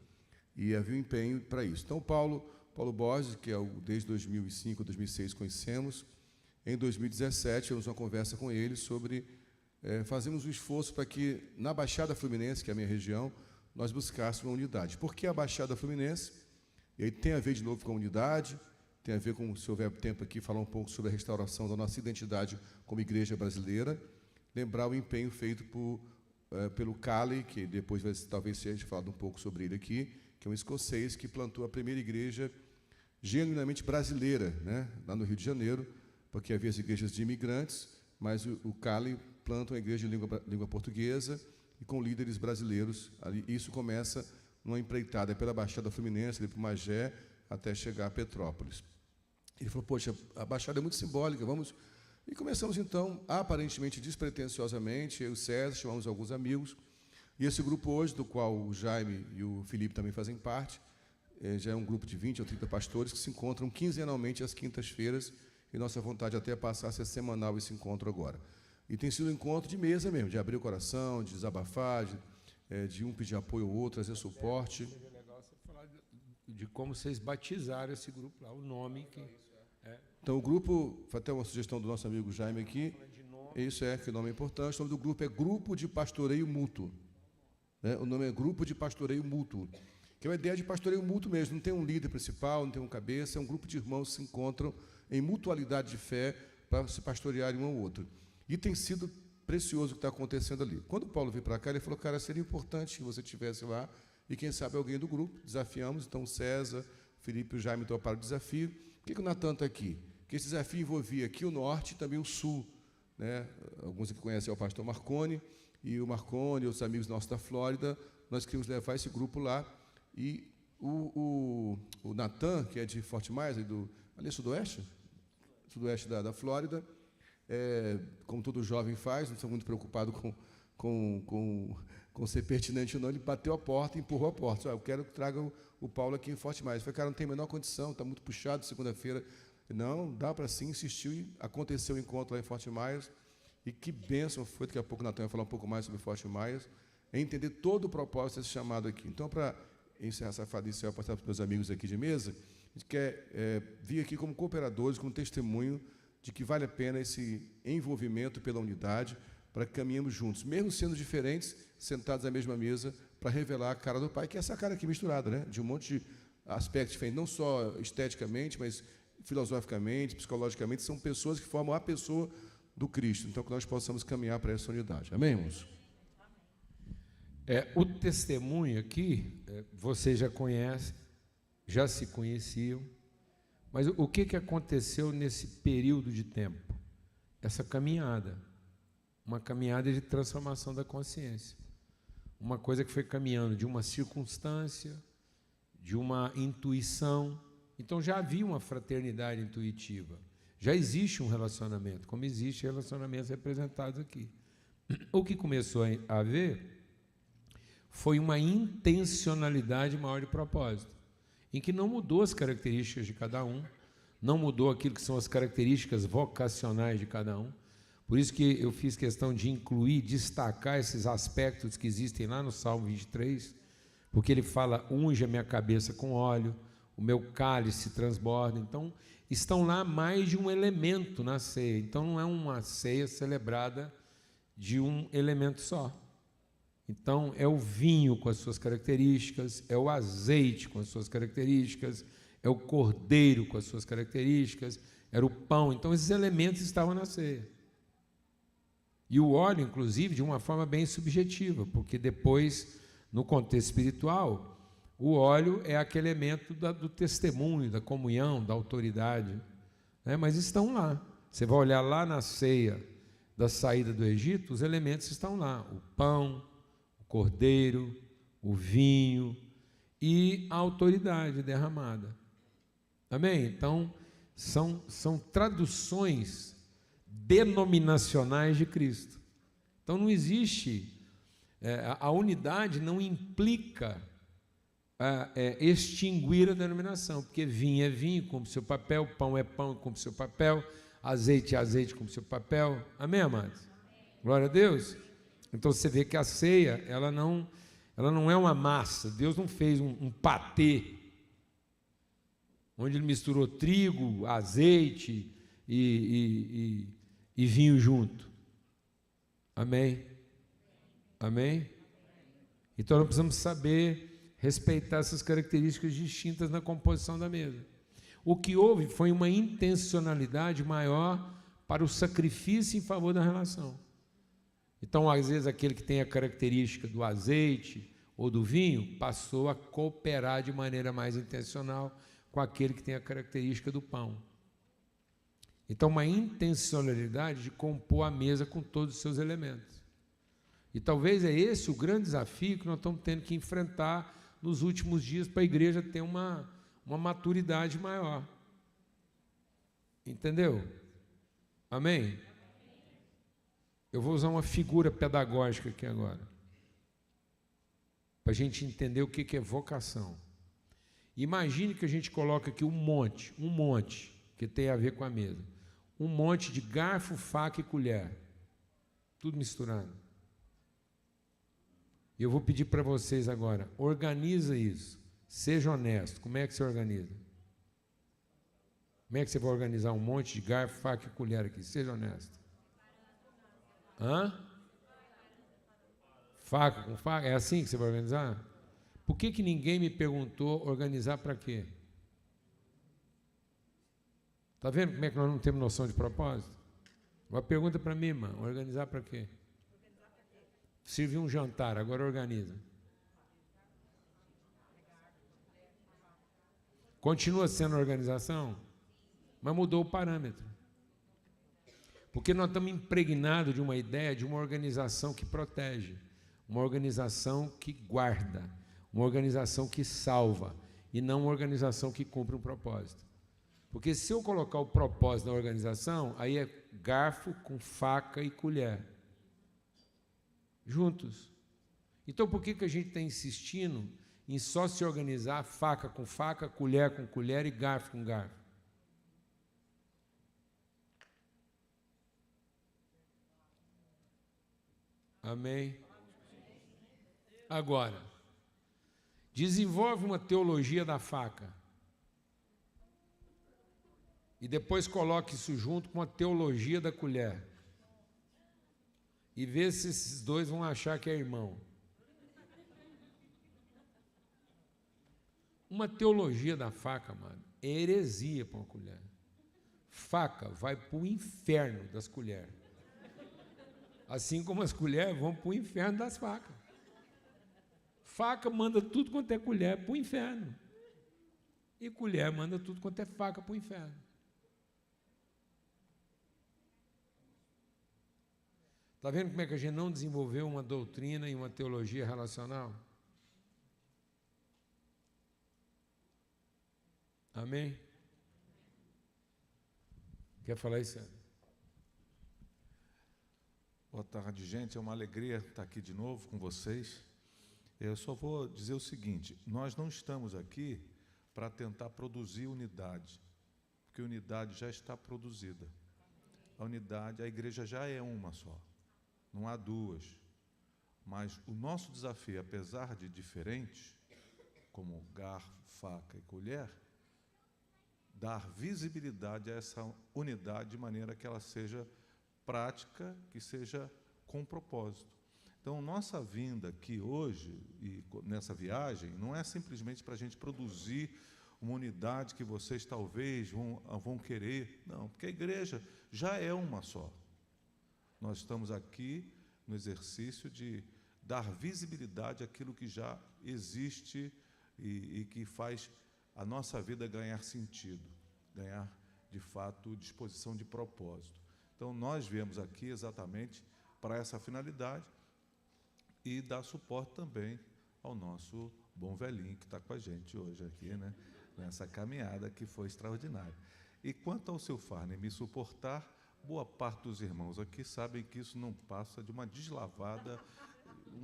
E havia um empenho para isso. Então, Paulo Borges, que desde 2005, 2006 conhecemos, em 2017, tivemos uma conversa com ele sobre fazermos um esforço para que, na Baixada Fluminense, que é a minha região, nós buscássemos uma unidade. Por que a Baixada Fluminense? E aí tem a ver, de novo, com a unidade, tem a ver com, se houver tempo aqui, falar um pouco sobre a restauração da nossa identidade como igreja brasileira, lembrar o empenho feito pelo Cali, que depois talvez seja falado um pouco sobre ele aqui, que é um escocês que plantou a primeira igreja genuinamente brasileira, né, lá no Rio de Janeiro, porque havia as igrejas de imigrantes, mas o Cali planta uma igreja de língua portuguesa e com líderes brasileiros. Isso começa numa empreitada pela Baixada Fluminense, ali para o Magé, até chegar a Petrópolis. Ele falou: poxa, a Baixada é muito simbólica, vamos... E começamos, então, aparentemente, despretensiosamente, eu e o César, chamamos alguns amigos, e esse grupo hoje, do qual o Jaime e o Felipe também fazem parte, já é um grupo de 20 ou 30 pastores que se encontram quinzenalmente às quintas-feiras, e nossa vontade até é passar a ser semanal esse encontro agora. E tem sido um encontro de mesa mesmo, de abrir o coração, de desabafar, de um pedir apoio ao outro, trazer suporte. Seria legal você falar de como vocês batizaram esse grupo lá, o nome que... Então, o grupo, foi até uma sugestão do nosso amigo Jaime aqui, isso que nome é importante, o nome do grupo é Grupo de Pastoreio Mútuo. Né? O nome é Grupo de Pastoreio Mútuo, que é uma ideia de pastoreio mútuo mesmo, não tem um líder principal, não tem um cabeça, é um grupo de irmãos que se encontram em mutualidade de fé para se pastorearem um ao outro. E tem sido precioso o que está acontecendo ali. Quando o Paulo veio para cá, ele falou: cara, seria importante que você estivesse lá, e quem sabe alguém do grupo. Desafiamos, então o César, o Felipe e o Jaime toparam o desafio. Por que o Natan está aqui? Porque esse desafio envolvia aqui o norte e também o sul, né? Alguns aqui conhecem o pastor Marconi, e o Marconi, outros amigos nossos da Flórida, nós queríamos levar esse grupo lá, e o Natan, que é de Forte Mais, ali sudoeste da Flórida, como todo jovem faz, não estou muito preocupado com ser pertinente ou não, ele bateu a porta, empurrou a porta. Eu quero que traga o Paulo aqui em Forte Mais. Eu falei: cara, não tem a menor condição, está muito puxado segunda-feira. Não, dá para sim, insistiu, e aconteceu o encontro lá em Forte Mais, E que bênção foi, daqui a pouco o Natan vai falar um pouco mais sobre Forte Mais, é entender todo o propósito desse chamado aqui. Então, para encerrar essa fala inicial, passar para os meus amigos aqui de mesa, a gente quer vir aqui como cooperadores, como testemunho de que vale a pena esse envolvimento pela unidade, para que caminhemos juntos, mesmo sendo diferentes, sentados à mesma mesa, para revelar a cara do Pai, que é essa cara aqui misturada, né? De um monte de aspectos diferentes, não só esteticamente, mas filosoficamente, psicologicamente, são pessoas que formam a pessoa do Cristo. Então, que nós possamos caminhar para essa unidade. Amém, irmãos? O testemunho aqui, vocês já conhecem, já se conheciam, mas o que aconteceu nesse período de tempo? Essa caminhada, uma caminhada de transformação da consciência, uma coisa que foi caminhando de uma circunstância, de uma intuição. Então já havia uma fraternidade intuitiva, já existe um relacionamento, como existem relacionamentos representados aqui. O que começou a haver foi uma intencionalidade maior de propósito, em que não mudou as características de cada um, não mudou aquilo que são as características vocacionais de cada um. Por isso que eu fiz questão de incluir, destacar esses aspectos que existem lá no Salmo 23, porque ele fala: unge a minha cabeça com óleo, o meu cálice transborda. Então, estão lá mais de um elemento na ceia. Então, não é uma ceia celebrada de um elemento só. Então, é o vinho com as suas características, é o azeite com as suas características, é o cordeiro com as suas características, era o pão. Então, esses elementos estavam na ceia. E o óleo, inclusive, de uma forma bem subjetiva, porque depois, no contexto espiritual, o óleo é aquele elemento do testemunho, da comunhão, da autoridade, né? Mas estão lá. Você vai olhar lá na ceia da saída do Egito, os elementos estão lá: o pão, o cordeiro, o vinho e a autoridade derramada. Amém? Então, são traduções denominacionais de Cristo. Então, não existe, a unidade não implica extinguir a denominação, porque vinho é vinho, cumpre seu papel, pão é pão, cumpre seu papel, azeite é azeite, cumpre seu papel. Amém, amados? Glória a Deus. Então, você vê que a ceia, ela não é uma massa. Deus não fez um patê, onde ele misturou trigo, azeite e vinho junto. Amém? Amém? Então, nós precisamos saber respeitar essas características distintas na composição da mesa. O que houve foi uma intencionalidade maior para o sacrifício em favor da relação. Então, às vezes, aquele que tem a característica do azeite ou do vinho passou a cooperar de maneira mais intencional com aquele que tem a característica do pão. Então, uma intencionalidade de compor a mesa com todos os seus elementos. E talvez é esse o grande desafio que nós estamos tendo que enfrentar nos últimos dias para a igreja ter uma maturidade maior. Entendeu? Amém? Eu vou usar uma figura pedagógica aqui agora, para a gente entender o que é vocação. Imagine que a gente coloca aqui um monte, que tem a ver com a mesa. Um monte de garfo, faca e colher, tudo misturado. E eu vou pedir para vocês agora, organiza isso, seja honesto. Como é que você organiza? Como é que você vai organizar um monte de garfo, faca e colher aqui? Seja honesto. Hã? Faca com faca? É assim que você vai organizar? Por que ninguém me perguntou organizar para quê? Está vendo como é que nós não temos noção de propósito? Uma pergunta para mim, irmã: organizar para quê? Servir um jantar, agora organiza. Continua sendo organização, mas mudou o parâmetro. Porque nós estamos impregnados de uma ideia de uma organização que protege, uma organização que guarda, uma organização que salva, e não uma organização que cumpre um propósito. Porque se eu colocar o propósito na organização, aí é garfo com faca e colher, juntos. Então, por que a gente está insistindo em só se organizar faca com faca, colher com colher e garfo com garfo? Amém? Agora, desenvolve uma teologia da faca. E depois coloque isso junto com a teologia da colher. E vê se esses dois vão achar que é irmão. Uma teologia da faca, mano, é heresia para uma colher. Faca vai para o inferno das colheres. Assim como as colheres vão para o inferno das facas. Faca manda tudo quanto é colher para o inferno. E colher manda tudo quanto é faca para o inferno. Está vendo como é que a gente não desenvolveu uma doutrina e uma teologia relacional? Amém? Quer falar isso, Sérgio? Boa tarde, gente. É uma alegria estar aqui de novo com vocês. Eu só vou dizer o seguinte: nós não estamos aqui para tentar produzir unidade, porque a unidade já está produzida. A igreja já é uma só, não há duas. Mas o nosso desafio, apesar de diferentes, como garfo, faca e colher, dar visibilidade a essa unidade de maneira que ela seja prática, que seja com propósito. Então, nossa vinda aqui hoje, e nessa viagem, não é simplesmente para a gente produzir uma unidade que vocês talvez vão querer, não, porque a igreja já é uma só. Nós estamos aqui no exercício de dar visibilidade àquilo que já existe e que faz a nossa vida ganhar sentido, ganhar, de fato, disposição de propósito. Então, nós viemos aqui exatamente para essa finalidade e dar suporte também ao nosso bom velhinho que está com a gente hoje aqui, né? Nessa caminhada que foi extraordinária. E quanto ao seu Farney me suportar, boa parte dos irmãos aqui sabem que isso não passa de um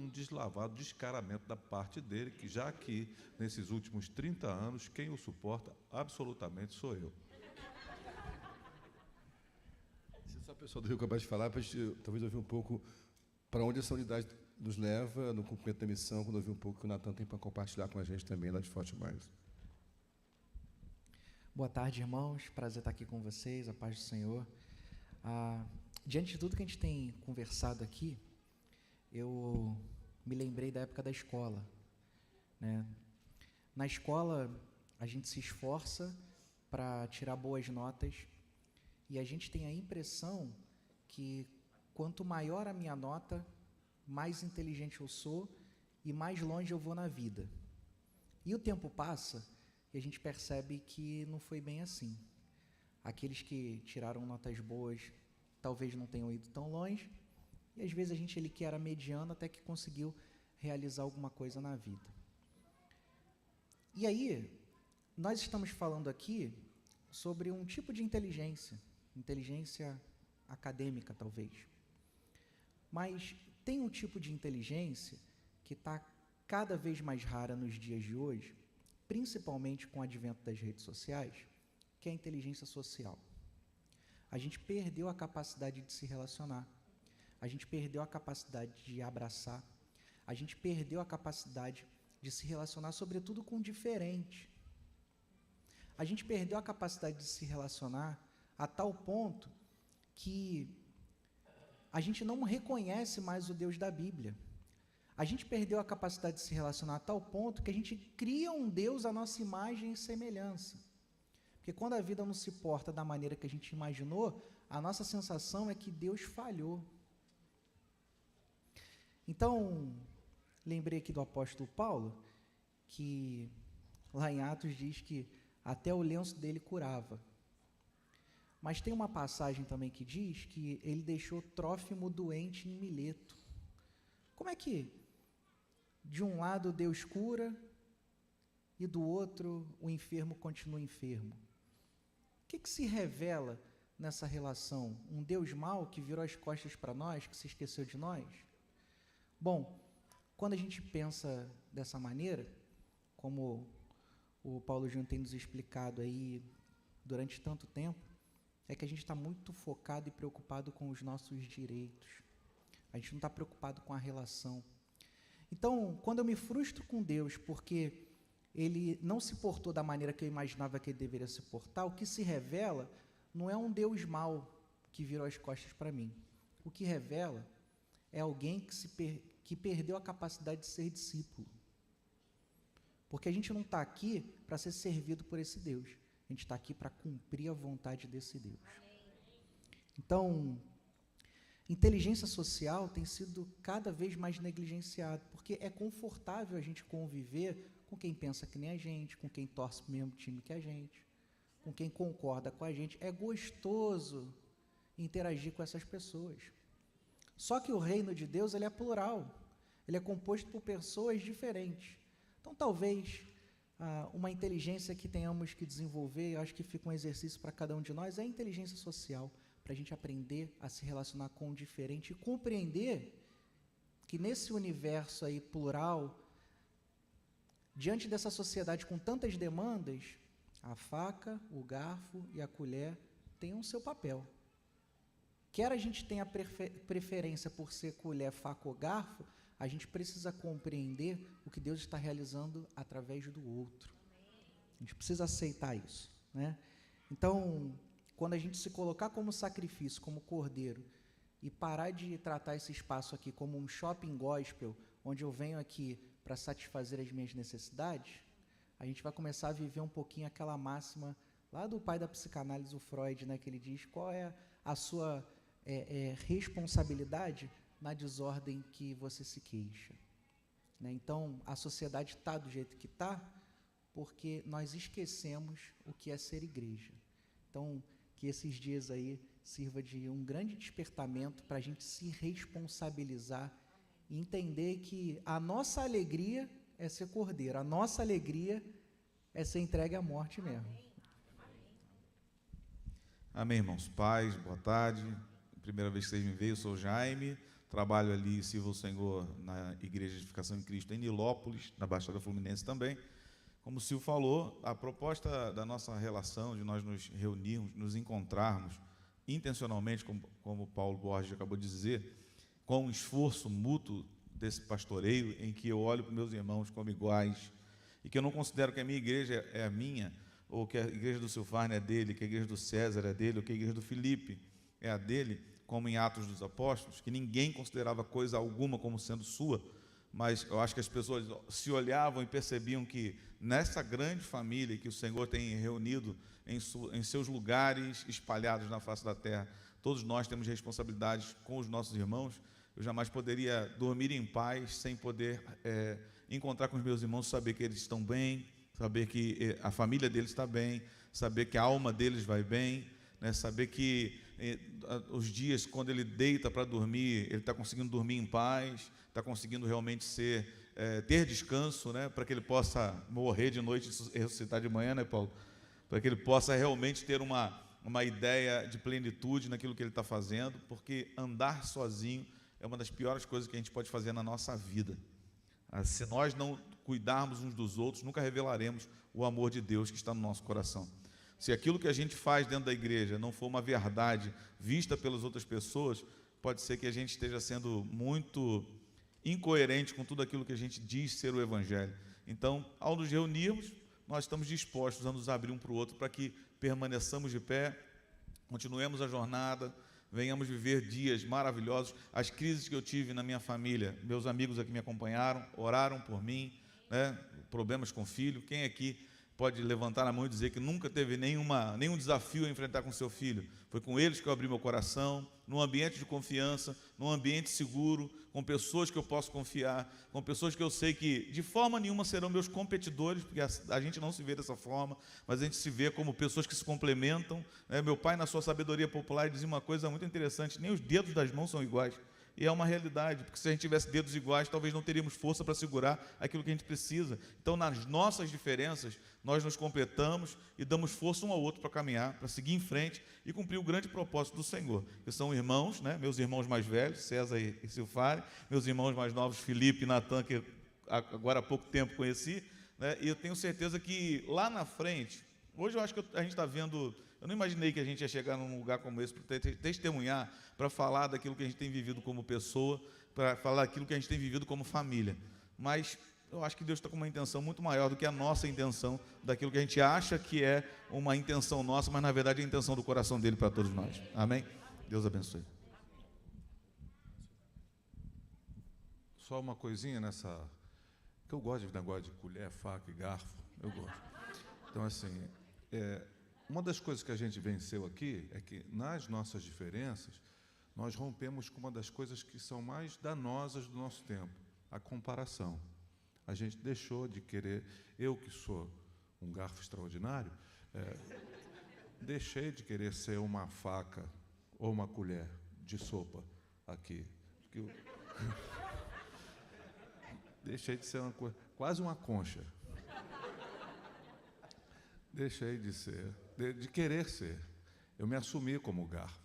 deslavado descaramento da parte dele, que já aqui, nesses últimos 30 anos, quem o suporta absolutamente sou eu. Se essa pessoa do Rio acabar de falar, para a gente talvez ouvir um pouco para onde essa unidade nos leva no cumprimento da missão, quando ouvir um pouco o que o Natan tem para compartilhar com a gente também lá de Forte Mais. Boa tarde, irmãos. Prazer estar aqui com vocês, a paz do Senhor. Diante de tudo que a gente tem conversado aqui, eu me lembrei da época da escola, né? Na escola, a gente se esforça para tirar boas notas e a gente tem a impressão que quanto maior a minha nota, mais inteligente eu sou e mais longe eu vou na vida. E o tempo passa e a gente percebe que não foi bem assim. Aqueles que tiraram notas boas talvez não tenham ido tão longe, e às vezes a gente que era mediano até que conseguiu realizar alguma coisa na vida. E aí, nós estamos falando aqui sobre um tipo de inteligência acadêmica talvez. Mas tem um tipo de inteligência que está cada vez mais rara nos dias de hoje, principalmente com o advento das redes sociais, que é a inteligência social. A gente perdeu a capacidade de se relacionar, a gente perdeu a capacidade de abraçar, a gente perdeu a capacidade de se relacionar, sobretudo com o diferente. A gente perdeu a capacidade de se relacionar a tal ponto que a gente não reconhece mais o Deus da Bíblia. A gente perdeu a capacidade de se relacionar a tal ponto que a gente cria um Deus à nossa imagem e semelhança. Porque quando a vida não se porta da maneira que a gente imaginou, a nossa sensação é que Deus falhou. Então, lembrei aqui do apóstolo Paulo, que lá em Atos diz que até o lenço dele curava. Mas tem uma passagem também que diz que ele deixou Trófimo doente em Mileto. Como é que de um lado Deus cura e do outro o enfermo continua enfermo? O que se revela nessa relação? Um Deus mau que virou as costas para nós, que se esqueceu de nós? Bom, quando a gente pensa dessa maneira, como o Paulo Júnior tem nos explicado aí durante tanto tempo, é que a gente está muito focado e preocupado com os nossos direitos. A gente não está preocupado com a relação. Então, quando eu me frustro com Deus porque Ele não se portou da maneira que eu imaginava que Ele deveria se portar, o que se revela não é um Deus mau que virou as costas para mim. O que revela é alguém que perdeu a capacidade de ser discípulo. Porque a gente não está aqui para ser servido por esse Deus. A gente está aqui para cumprir a vontade desse Deus. Então, inteligência social tem sido cada vez mais negligenciada, porque é confortável a gente conviver com quem pensa que nem a gente, com quem torce para o mesmo time que a gente, com quem concorda com a gente. É gostoso interagir com essas pessoas. Só que o reino de Deus, ele é plural. Ele é composto por pessoas diferentes. Então, talvez, uma inteligência que tenhamos que desenvolver, eu acho que fica um exercício para cada um de nós, é a inteligência social, para a gente aprender a se relacionar com o diferente e compreender que nesse universo aí plural, diante dessa sociedade com tantas demandas, a faca, o garfo e a colher têm o seu papel. Quer a gente tenha preferência por ser colher, faca ou garfo, a gente precisa compreender o que Deus está realizando através do outro. A gente precisa aceitar isso, né? Então, quando a gente se colocar como sacrifício, como cordeiro, e parar de tratar esse espaço aqui como um shopping gospel, onde eu venho aqui para satisfazer as minhas necessidades, a gente vai começar a viver um pouquinho aquela máxima lá do pai da psicanálise, o Freud, né, que ele diz qual é a sua responsabilidade na desordem que você se queixa. Né? Então, a sociedade está do jeito que está porque nós esquecemos o que é ser igreja. Então, que esses dias aí sirva de um grande despertamento para a gente se responsabilizar e entender que a nossa alegria é ser cordeiro, a nossa alegria é ser entregue à morte mesmo. Amém, irmãos. Paz, boa tarde. Primeira vez que vocês me veem, eu sou o Jaime, trabalho ali, sirvo o Senhor na Igreja de Edificação em Cristo em Nilópolis, na Baixada Fluminense também. Como o Silvio falou, a proposta da nossa relação, de nós nos reunirmos, nos encontrarmos intencionalmente, como Paulo Borges acabou de dizer, com um esforço mútuo desse pastoreio, em que eu olho para meus irmãos como iguais, e que eu não considero que a minha igreja é a minha, ou que a igreja do Silfarne é dele, que a igreja do César é dele, ou que a igreja do Felipe é a dele, como em Atos dos Apóstolos, que ninguém considerava coisa alguma como sendo sua, mas eu acho que as pessoas se olhavam e percebiam que nessa grande família que o Senhor tem reunido em seus lugares espalhados na face da terra, todos nós temos responsabilidades com os nossos irmãos. Eu jamais poderia dormir em paz sem poder encontrar com os meus irmãos, saber que eles estão bem, saber que a família deles está bem, saber que a alma deles vai bem, né, saber que os dias, quando ele deita para dormir, ele está conseguindo dormir em paz, está conseguindo realmente ter descanso, né, para que ele possa morrer de noite e ressuscitar de manhã, né, Paulo? Para que ele possa realmente ter uma ideia de plenitude naquilo que ele está fazendo, porque andar sozinho é uma das piores coisas que a gente pode fazer na nossa vida. Se nós não cuidarmos uns dos outros, nunca revelaremos o amor de Deus que está no nosso coração. Se aquilo que a gente faz dentro da igreja não for uma verdade vista pelas outras pessoas, pode ser que a gente esteja sendo muito incoerente com tudo aquilo que a gente diz ser o Evangelho. Então, ao nos reunirmos, nós estamos dispostos a nos abrir um para o outro para que permaneçamos de pé, continuemos a jornada, venhamos viver dias maravilhosos. As crises que eu tive na minha família, meus amigos aqui me acompanharam, oraram por mim, né? Problemas com o filho. Quem aqui pode levantar a mão e dizer que nunca teve nenhum desafio a enfrentar com seu filho? Foi com eles que eu abri meu coração, num ambiente de confiança, num ambiente seguro, com pessoas que eu posso confiar, com pessoas que eu sei que de forma nenhuma serão meus competidores, porque a gente não se vê dessa forma, mas a gente se vê como pessoas que se complementam, né? Meu pai, na sua sabedoria popular, dizia uma coisa muito interessante: nem os dedos das mãos são iguais. E é uma realidade, porque se a gente tivesse dedos iguais, talvez não teríamos força para segurar aquilo que a gente precisa. Então, nas nossas diferenças, nós nos completamos e damos força um ao outro para caminhar, para seguir em frente e cumprir o grande propósito do Senhor, que são irmãos, né? Meus irmãos mais velhos, César e Silfari, meus irmãos mais novos, Felipe e Natan, que agora há pouco tempo conheci, né? E eu tenho certeza que lá na frente Hoje eu acho que a gente está vendo... Eu não imaginei que a gente ia chegar num lugar como esse para testemunhar, para falar daquilo que a gente tem vivido como pessoa, para falar daquilo que a gente tem vivido como família. Mas eu acho que Deus está com uma intenção muito maior do que a nossa intenção, daquilo que a gente acha que é uma intenção nossa, mas na verdade é a intenção do coração dele para todos nós. Amém? Deus abençoe. Só uma coisinha nessa... que eu gosto de negócio de colher, faca e garfo. Eu gosto. Então, assim, uma das coisas que a gente venceu aqui é que, nas nossas diferenças, nós rompemos com uma das coisas que são mais danosas do nosso tempo, a comparação. A gente deixou de querer... Eu, que sou um garfo extraordinário, deixei de querer ser uma faca ou uma colher de sopa aqui. Deixei de ser quase uma concha. Deixei de ser, de querer ser. Eu me assumi como garfo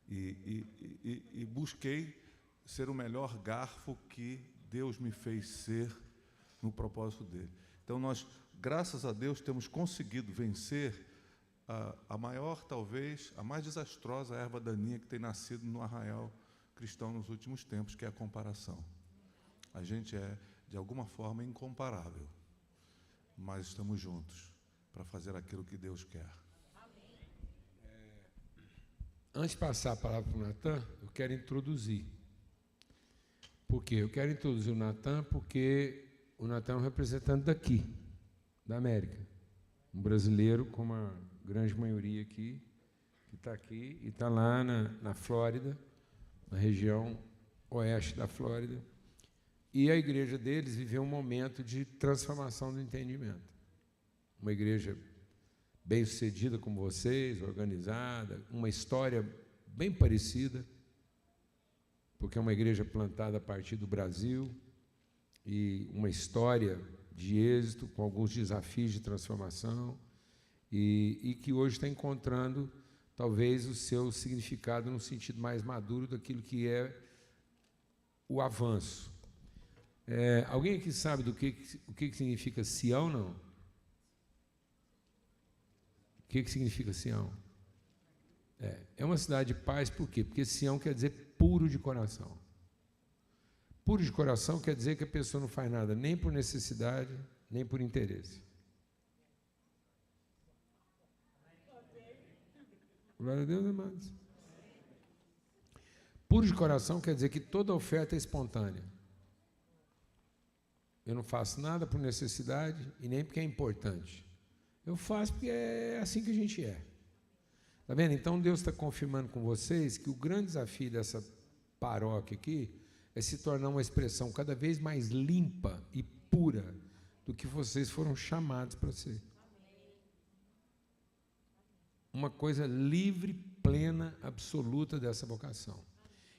e busquei ser o melhor garfo que Deus me fez ser no propósito dele. Então, nós, graças a Deus, temos conseguido vencer a maior, talvez, a mais desastrosa erva daninha que tem nascido no arraial cristão nos últimos tempos, que é a comparação. A gente é, de alguma forma, incomparável, mas estamos juntos para fazer aquilo que Deus quer. Antes de passar a palavra para o Natan, eu quero introduzir. Por quê? Eu quero introduzir o Natan porque o Natan é um representante daqui, da América. Um brasileiro, como a grande maioria aqui, que está aqui e está lá na Flórida, na região oeste da Flórida. E a igreja deles viveu um momento de transformação do entendimento. Uma igreja bem-sucedida como vocês, organizada, uma história bem parecida, porque é uma igreja plantada a partir do Brasil e uma história de êxito, com alguns desafios de transformação, e que hoje está encontrando, talvez, o seu significado no sentido mais maduro daquilo que é o avanço. Alguém aqui sabe o que significa Sião, não? O que significa Sião? É uma cidade de paz, por quê? Porque Sião quer dizer puro de coração. Puro de coração quer dizer que a pessoa não faz nada nem por necessidade, nem por interesse. Glória a Deus, amados. Puro de coração quer dizer que toda oferta é espontânea. Eu não faço nada por necessidade e nem porque é importante. Eu faço porque é assim que a gente é. Está vendo? Então, Deus está confirmando com vocês que o grande desafio dessa paróquia aqui é se tornar uma expressão cada vez mais limpa e pura do que vocês foram chamados para ser. Uma coisa livre, plena, absoluta dessa vocação.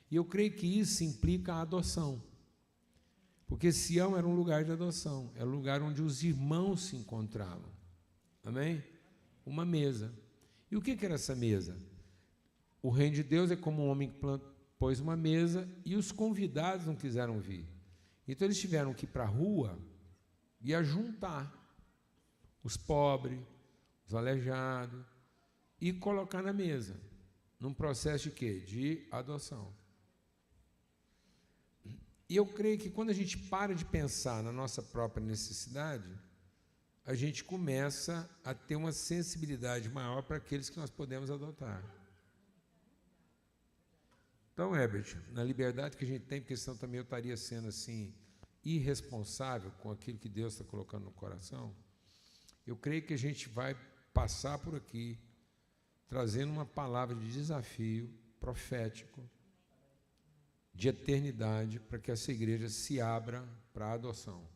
E eu creio que isso implica a adoção. Porque Sião era um lugar de adoção, era um lugar onde os irmãos se encontravam. Amém? Uma mesa. E o que era essa mesa? O reino de Deus é como um homem que pôs uma mesa e os convidados não quiseram vir. Então eles tiveram que ir para a rua e ajuntar os pobres, os aleijados, e colocar na mesa, num processo de quê? De adoção. E eu creio que quando a gente para de pensar na nossa própria necessidade, a gente começa a ter uma sensibilidade maior para aqueles que nós podemos adotar. Então, Herbert, na liberdade que a gente tem, porque senão também eu estaria sendo assim, irresponsável com aquilo que Deus está colocando no coração, eu creio que a gente vai passar por aqui trazendo uma palavra de desafio profético, de eternidade, para que essa igreja se abra para a adoção.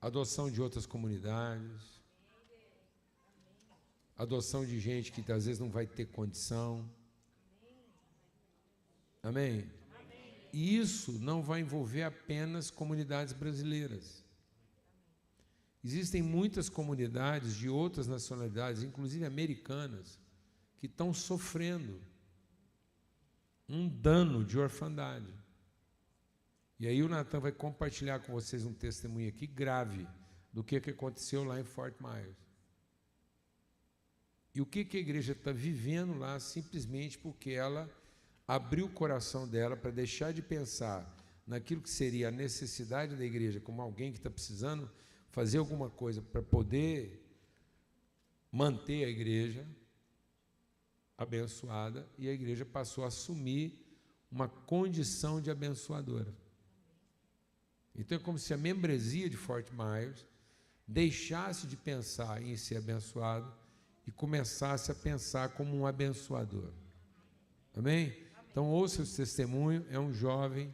Adoção de outras comunidades, adoção de gente que às vezes não vai ter condição. Amém? E isso não vai envolver apenas comunidades brasileiras. Existem muitas comunidades de outras nacionalidades, inclusive americanas, que estão sofrendo um dano de orfandade. E aí o Natan vai compartilhar com vocês um testemunho aqui grave do que aconteceu lá em Fort Myers. E o que a igreja está vivendo lá simplesmente porque ela abriu o coração dela para deixar de pensar naquilo que seria a necessidade da igreja como alguém que está precisando fazer alguma coisa para poder manter a igreja abençoada, e a igreja passou a assumir uma condição de abençoadora. Então é como se a membresia de Fort Myers deixasse de pensar em ser abençoado e começasse a pensar como um abençoador. Amém? Então ouça esse testemunho, é um jovem,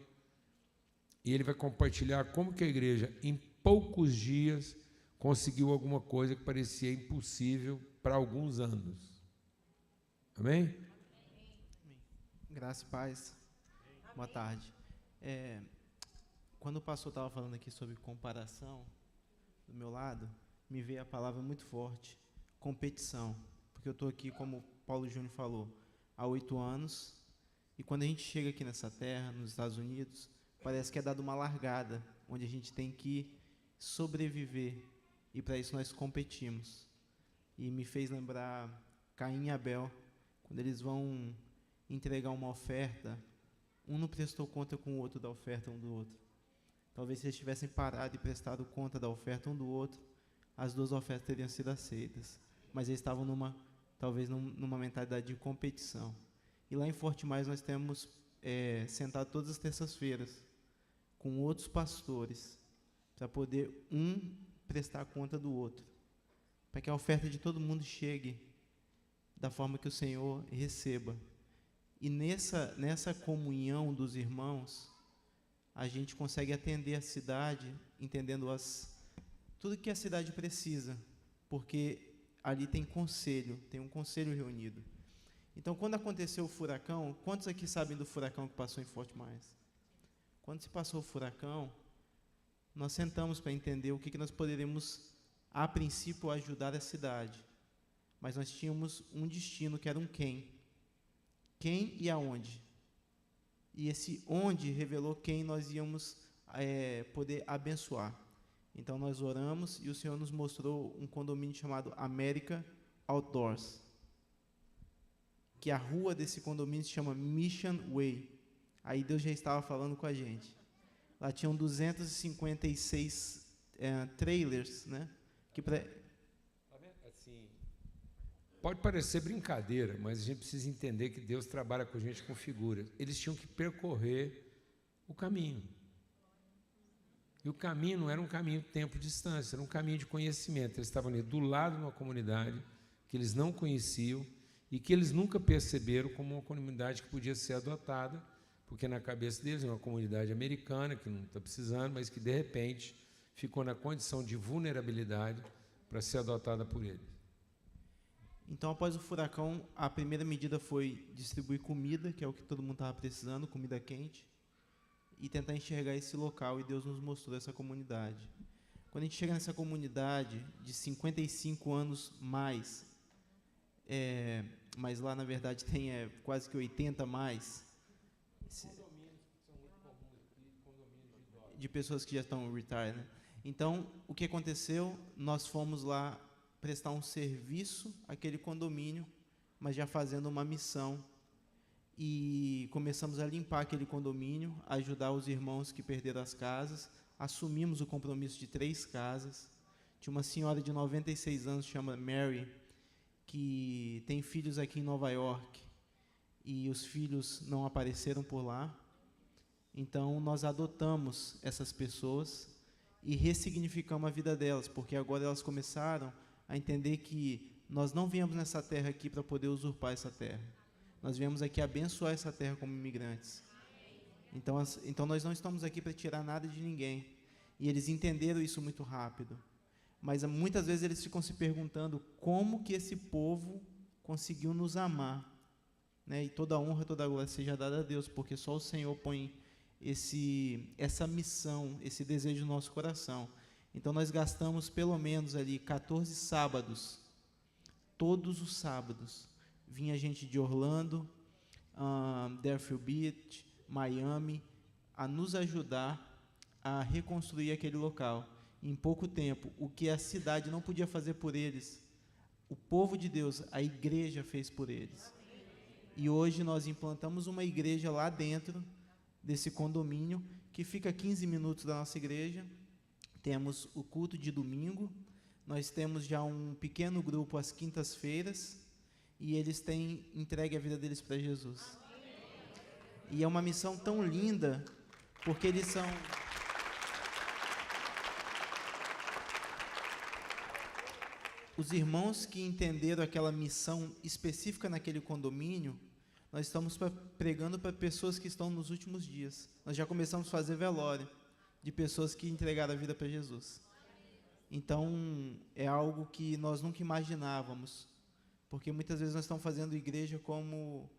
e ele vai compartilhar como que a igreja, em poucos dias, conseguiu alguma coisa que parecia impossível para alguns anos. Amém? Graça e paz. Boa tarde. Quando o pastor estava falando aqui sobre comparação, do meu lado, me veio a palavra muito forte, competição. Porque eu estou aqui, como o Paulo Júnior falou, há 8 anos, e quando a gente chega aqui nessa terra, nos Estados Unidos, parece que é dado uma largada, onde a gente tem que sobreviver, e para isso nós competimos. E me fez lembrar Caim e Abel, quando eles vão entregar uma oferta, um não prestou conta com o outro da oferta um do outro. Talvez se eles tivessem parado e prestado conta da oferta um do outro, as duas ofertas teriam sido aceitas. Mas eles estavam talvez numa mentalidade de competição. E lá em Fort Myers nós temos sentado todas as terças-feiras com outros pastores para poder prestar conta do outro, para que a oferta de todo mundo chegue da forma que o Senhor receba. E nessa comunhão dos irmãos, a gente consegue atender a cidade, entendendo tudo que a cidade precisa, porque ali tem um conselho reunido. Então, quando aconteceu o furacão, quantos aqui sabem do furacão que passou em Fort Myers? Quando se passou o furacão, nós sentamos para entender o que nós poderíamos, a princípio, ajudar a cidade. Mas nós tínhamos um destino, que era um quem. Quem e aonde. E esse onde revelou quem nós íamos poder abençoar. Então, nós oramos e o Senhor nos mostrou um condomínio chamado America Outdoors, que a rua desse condomínio se chama Mission Way. Aí Deus já estava falando com a gente. Lá tinham 256 trailers, né? Assim, pode parecer brincadeira, mas a gente precisa entender que Deus trabalha com a gente com figuras. Eles tinham que percorrer o caminho. E o caminho não era um caminho de tempo e distância, era um caminho de conhecimento. Eles estavam ali do lado de uma comunidade que eles não conheciam e que eles nunca perceberam como uma comunidade que podia ser adotada, porque na cabeça deles é uma comunidade americana que não está precisando, mas que de repente ficou na condição de vulnerabilidade para ser adotada por eles. Então, após o furacão, a primeira medida foi distribuir comida, que é o que todo mundo estava precisando, comida quente, e tentar enxergar esse local, e Deus nos mostrou essa comunidade. Quando a gente chega nessa comunidade de 55 anos mais, mas lá, na verdade, tem quase que 80 mais, de pessoas que já estão retired, né? Então, o que aconteceu? Nós fomos lá prestar um serviço àquele condomínio, mas já fazendo uma missão, e começamos a limpar aquele condomínio, ajudar os irmãos que perderam as casas, assumimos o compromisso de 3 casas. Tinha uma senhora de 96 anos, chama Mary, que tem filhos aqui em Nova York, e os filhos não apareceram por lá. Então, nós adotamos essas pessoas e ressignificamos a vida delas, porque agora elas começaram a entender que nós não viemos nessa terra aqui para poder usurpar essa terra. Nós viemos aqui abençoar essa terra como imigrantes. Então nós não estamos aqui para tirar nada de ninguém. E eles entenderam isso muito rápido. Mas muitas vezes eles ficam se perguntando como que esse povo conseguiu nos amar, né? E toda a honra, toda a glória seja dada a Deus, porque só o Senhor põe essa missão, esse desejo no nosso coração. Então nós gastamos pelo menos ali 14 sábados, todos os sábados. Vinha gente de Orlando, Deerfield Beach, Miami, a nos ajudar a reconstruir aquele local. em pouco tempo, o que a cidade não podia fazer por eles, o povo de Deus, a igreja fez por eles. E hoje nós implantamos uma igreja lá dentro desse condomínio, que fica a 15 minutos da nossa igreja. Temos o culto de domingo, nós temos já um pequeno grupo às quintas-feiras, e eles têm entregue a vida deles para Jesus. E é uma missão tão linda, porque eles são... Os irmãos que entenderam aquela missão específica naquele condomínio, nós estamos pregando para pessoas que estão nos últimos dias. Nós já começamos a fazer velório de pessoas que entregaram a vida para Jesus. Então, é algo que nós nunca imaginávamos, porque muitas vezes nós estamos fazendo igreja como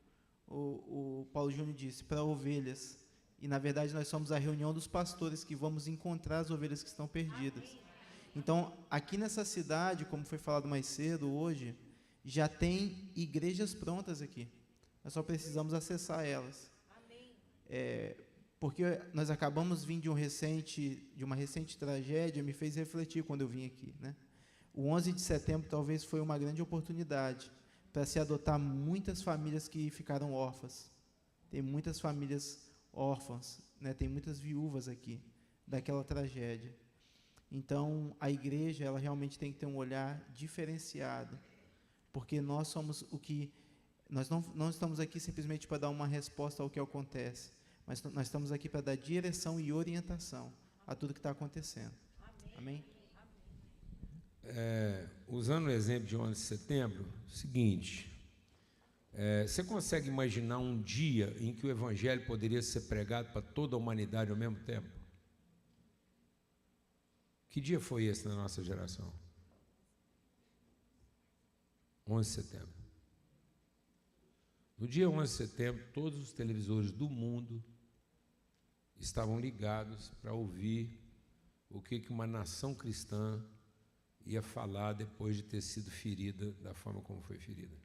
o Paulo Júnior disse, para ovelhas. E, na verdade, nós somos a reunião dos pastores que vamos encontrar as ovelhas que estão perdidas. Então, aqui nessa cidade, como foi falado mais cedo, hoje, já tem igrejas prontas aqui. Nós só precisamos acessar elas. Porque nós acabamos vindo de uma recente tragédia, me fez refletir quando eu vim aqui, né? O 11 de setembro talvez foi uma grande oportunidade para se adotar muitas famílias que ficaram órfãs. Tem muitas famílias órfãs, né? Tem muitas viúvas aqui daquela tragédia. Então, a igreja, ela realmente tem que ter um olhar diferenciado, porque nós somos o que... Nós não estamos aqui simplesmente para dar uma resposta ao que acontece, mas nós estamos aqui para dar direção e orientação a tudo que está acontecendo. Amém? Usando o exemplo de 11 de setembro, seguinte, você consegue imaginar um dia em que o evangelho poderia ser pregado para toda a humanidade ao mesmo tempo? Que dia foi esse na nossa geração? 11 de setembro. No dia 11 de setembro, todos os televisores do mundo estavam ligados para ouvir o que uma nação cristã ia falar depois de ter sido ferida da forma como foi ferida.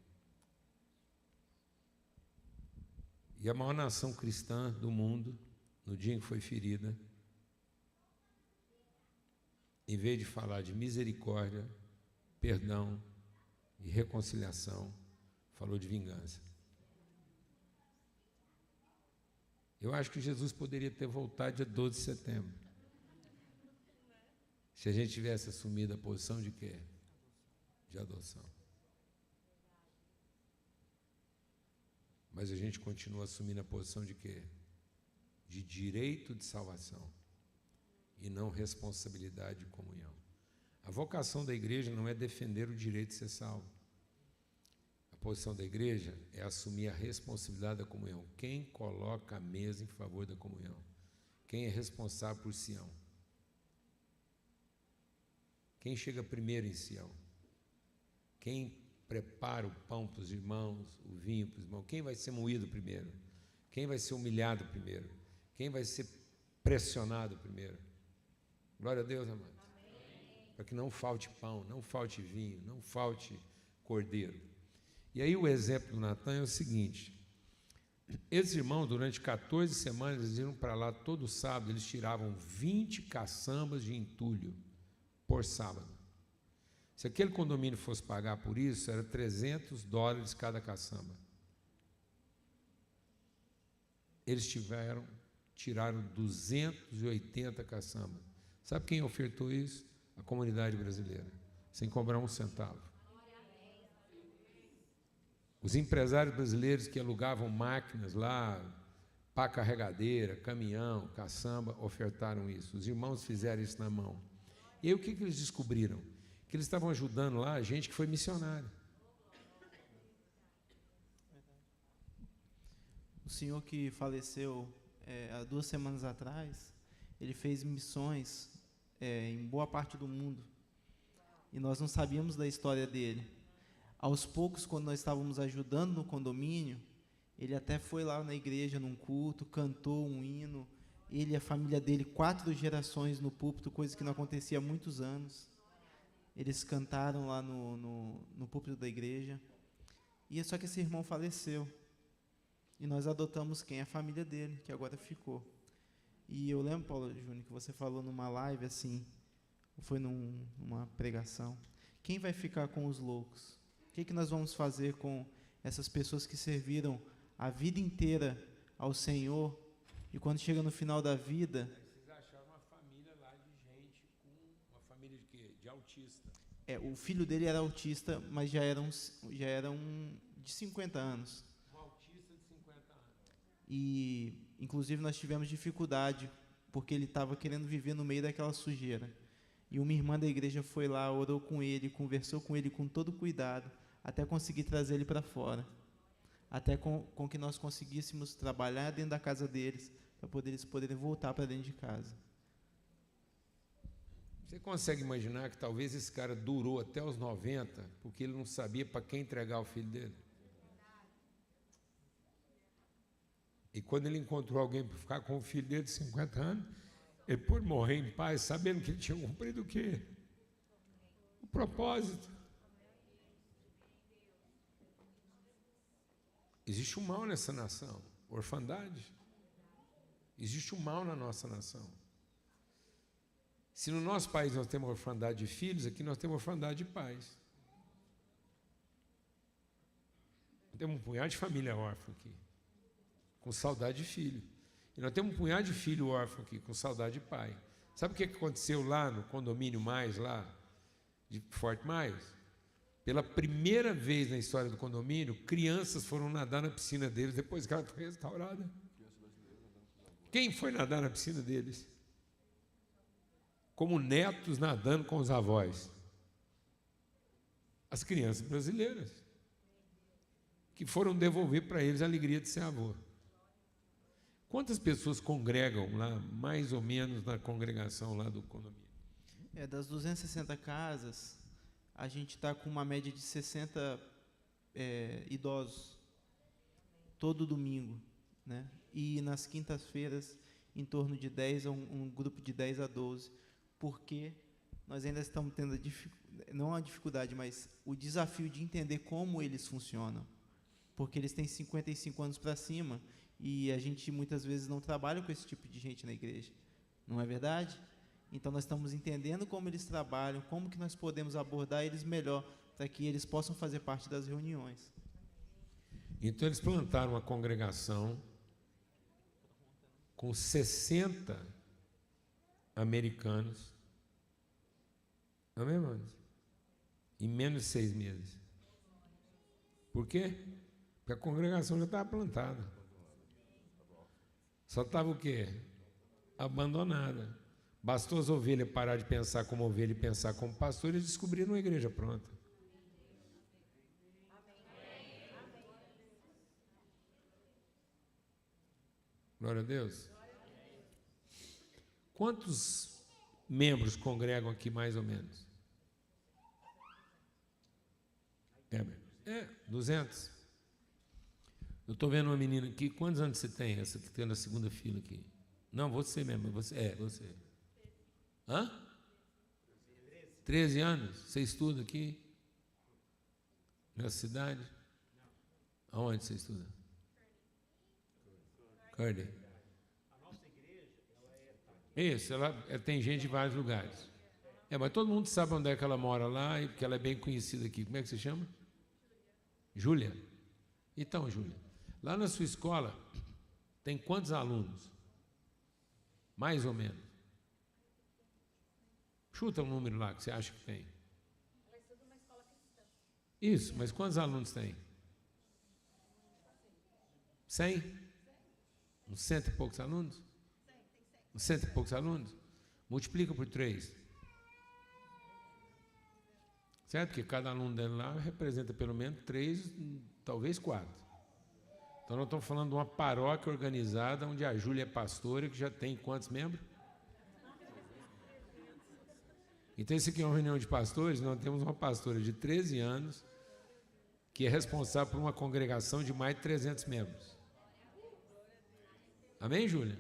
E a maior nação cristã do mundo, no dia em que foi ferida, em vez de falar de misericórdia, perdão e reconciliação, falou de vingança. Eu acho que Jesus poderia ter voltado dia 12 de setembro. Se a gente tivesse assumido a posição de quê? De adoção. Mas a gente continua assumindo a posição de quê? De direito de salvação e não responsabilidade de comunhão. A vocação da igreja não é defender o direito de ser salvo. A posição da igreja é assumir a responsabilidade da comunhão. Quem coloca a mesa em favor da comunhão? Quem é responsável por Sião? Quem chega primeiro em Sião? Quem prepara o pão para os irmãos, o vinho para os irmãos? Quem vai ser moído primeiro? Quem vai ser humilhado primeiro? Quem vai ser pressionado primeiro? Glória a Deus, amados. Para que não falte pão, não falte vinho, não falte cordeiro. E aí o exemplo do Natan é o seguinte: esses irmãos, durante 14 semanas, eles iam para lá todo sábado, eles tiravam 20 caçambas de entulho por sábado. Se aquele condomínio fosse pagar por isso, era $300 cada caçamba. Eles tiraram 280 caçambas. Sabe quem ofertou isso? A comunidade brasileira, sem cobrar um centavo. Os empresários brasileiros que alugavam máquinas lá, pá carregadeira, caminhão, caçamba, ofertaram isso. Os irmãos fizeram isso na mão. E aí o que eles descobriram? Que eles estavam ajudando lá gente que foi missionária. O senhor que faleceu há 2 semanas atrás, ele fez missões em boa parte do mundo. E nós não sabíamos da história dele. Aos poucos, quando nós estávamos ajudando no condomínio, ele até foi lá na igreja, num culto, cantou um hino. Ele e a família dele, 4 gerações no púlpito, coisa que não acontecia há muitos anos. Eles cantaram lá no púlpito da igreja. E só que esse irmão faleceu. E nós adotamos quem? A família dele, que agora ficou. E eu lembro, Paulo Júnior, que você falou numa live assim, foi numa pregação. Quem vai ficar com os loucos? O que nós vamos fazer com essas pessoas que serviram a vida inteira ao Senhor e quando chega no final da vida... Vocês acharam uma família lá de gente com uma família de quê? De autista. O filho dele era autista, mas já era um de 50 anos. Um autista de 50 anos. E, inclusive, nós tivemos dificuldade, porque ele estava querendo viver no meio daquela sujeira. E uma irmã da igreja foi lá, orou com ele, conversou com ele com todo cuidado, até conseguir trazer ele para fora. Até com que nós conseguíssemos trabalhar dentro da casa deles, para eles poderem voltar para dentro de casa. Você consegue imaginar que talvez esse cara durou até os 90, porque ele não sabia para quem entregar o filho dele? E quando ele encontrou alguém para ficar com o filho dele de 50 anos, ele pôde morrer em paz, sabendo que ele tinha cumprido o quê? O propósito. Existe um mal nessa nação, orfandade. Existe um mal na nossa nação. Se no nosso país nós temos orfandade de filhos, aqui nós temos orfandade de pais. Temos um punhado de família órfã aqui, com saudade de filho. E nós temos um punhado de filho órfão aqui, com saudade de pai. Sabe o que aconteceu lá no condomínio mais, lá de Forte Mais? Pela primeira vez na história do condomínio, crianças foram nadar na piscina deles depois que ela foi restaurada. Quem foi nadar na piscina deles? Como netos nadando com os avós. As crianças brasileiras, que foram devolver para eles a alegria de ser avô. Quantas pessoas congregam lá, mais ou menos, na congregação lá do condomínio? Das 260 casas, a gente está com uma média de 60 idosos, todo domingo, né? E nas quintas-feiras, em torno de 10, um grupo de 10 a 12, porque nós ainda estamos tendo, não a dificuldade, mas o desafio de entender como eles funcionam, porque eles têm 55 anos para cima, e a gente muitas vezes não trabalha com esse tipo de gente na igreja, não é verdade? Então nós estamos entendendo como eles trabalham, como que nós podemos abordar eles melhor, para que eles possam fazer parte das reuniões. Então eles plantaram uma congregação com 60 americanos, não é, irmãos? Em menos de 6 meses. Por quê? Porque a congregação já estava plantada. Só estava o quê? Abandonada. Bastou as ovelhas parar de pensar como ovelha e pensar como pastor, e descobriram uma igreja pronta. Glória a Deus. Quantos membros congregam aqui, mais ou menos? 200. Eu estou vendo uma menina aqui. Quantos anos você tem? Essa que tem na segunda fila aqui. Não, você mesmo. Você. Hã? 13 anos? Você estuda aqui? Na cidade? Aonde você estuda? Curdy. Isso, ela tem gente de vários lugares. Mas todo mundo sabe onde é que ela mora lá, e porque ela é bem conhecida aqui. Como é que você chama? Júlia. Então, Júlia, lá na sua escola tem quantos alunos? Mais ou menos. Chuta um número lá que você acha que tem. Ela estuda numa escola cristã. Isso, mas quantos alunos tem? 100? Uns 100 e poucos alunos? Uns 100 e poucos alunos? Multiplica por 3. Certo? Porque cada aluno dela lá representa pelo menos 3, talvez 4. Então nós estamos falando de uma paróquia organizada, onde a Júlia é pastora, que já tem quantos membros? Então isso aqui é uma reunião de pastores. Nós temos uma pastora de 13 anos, que é responsável por uma congregação de mais de 300 membros. Amém, Júlia?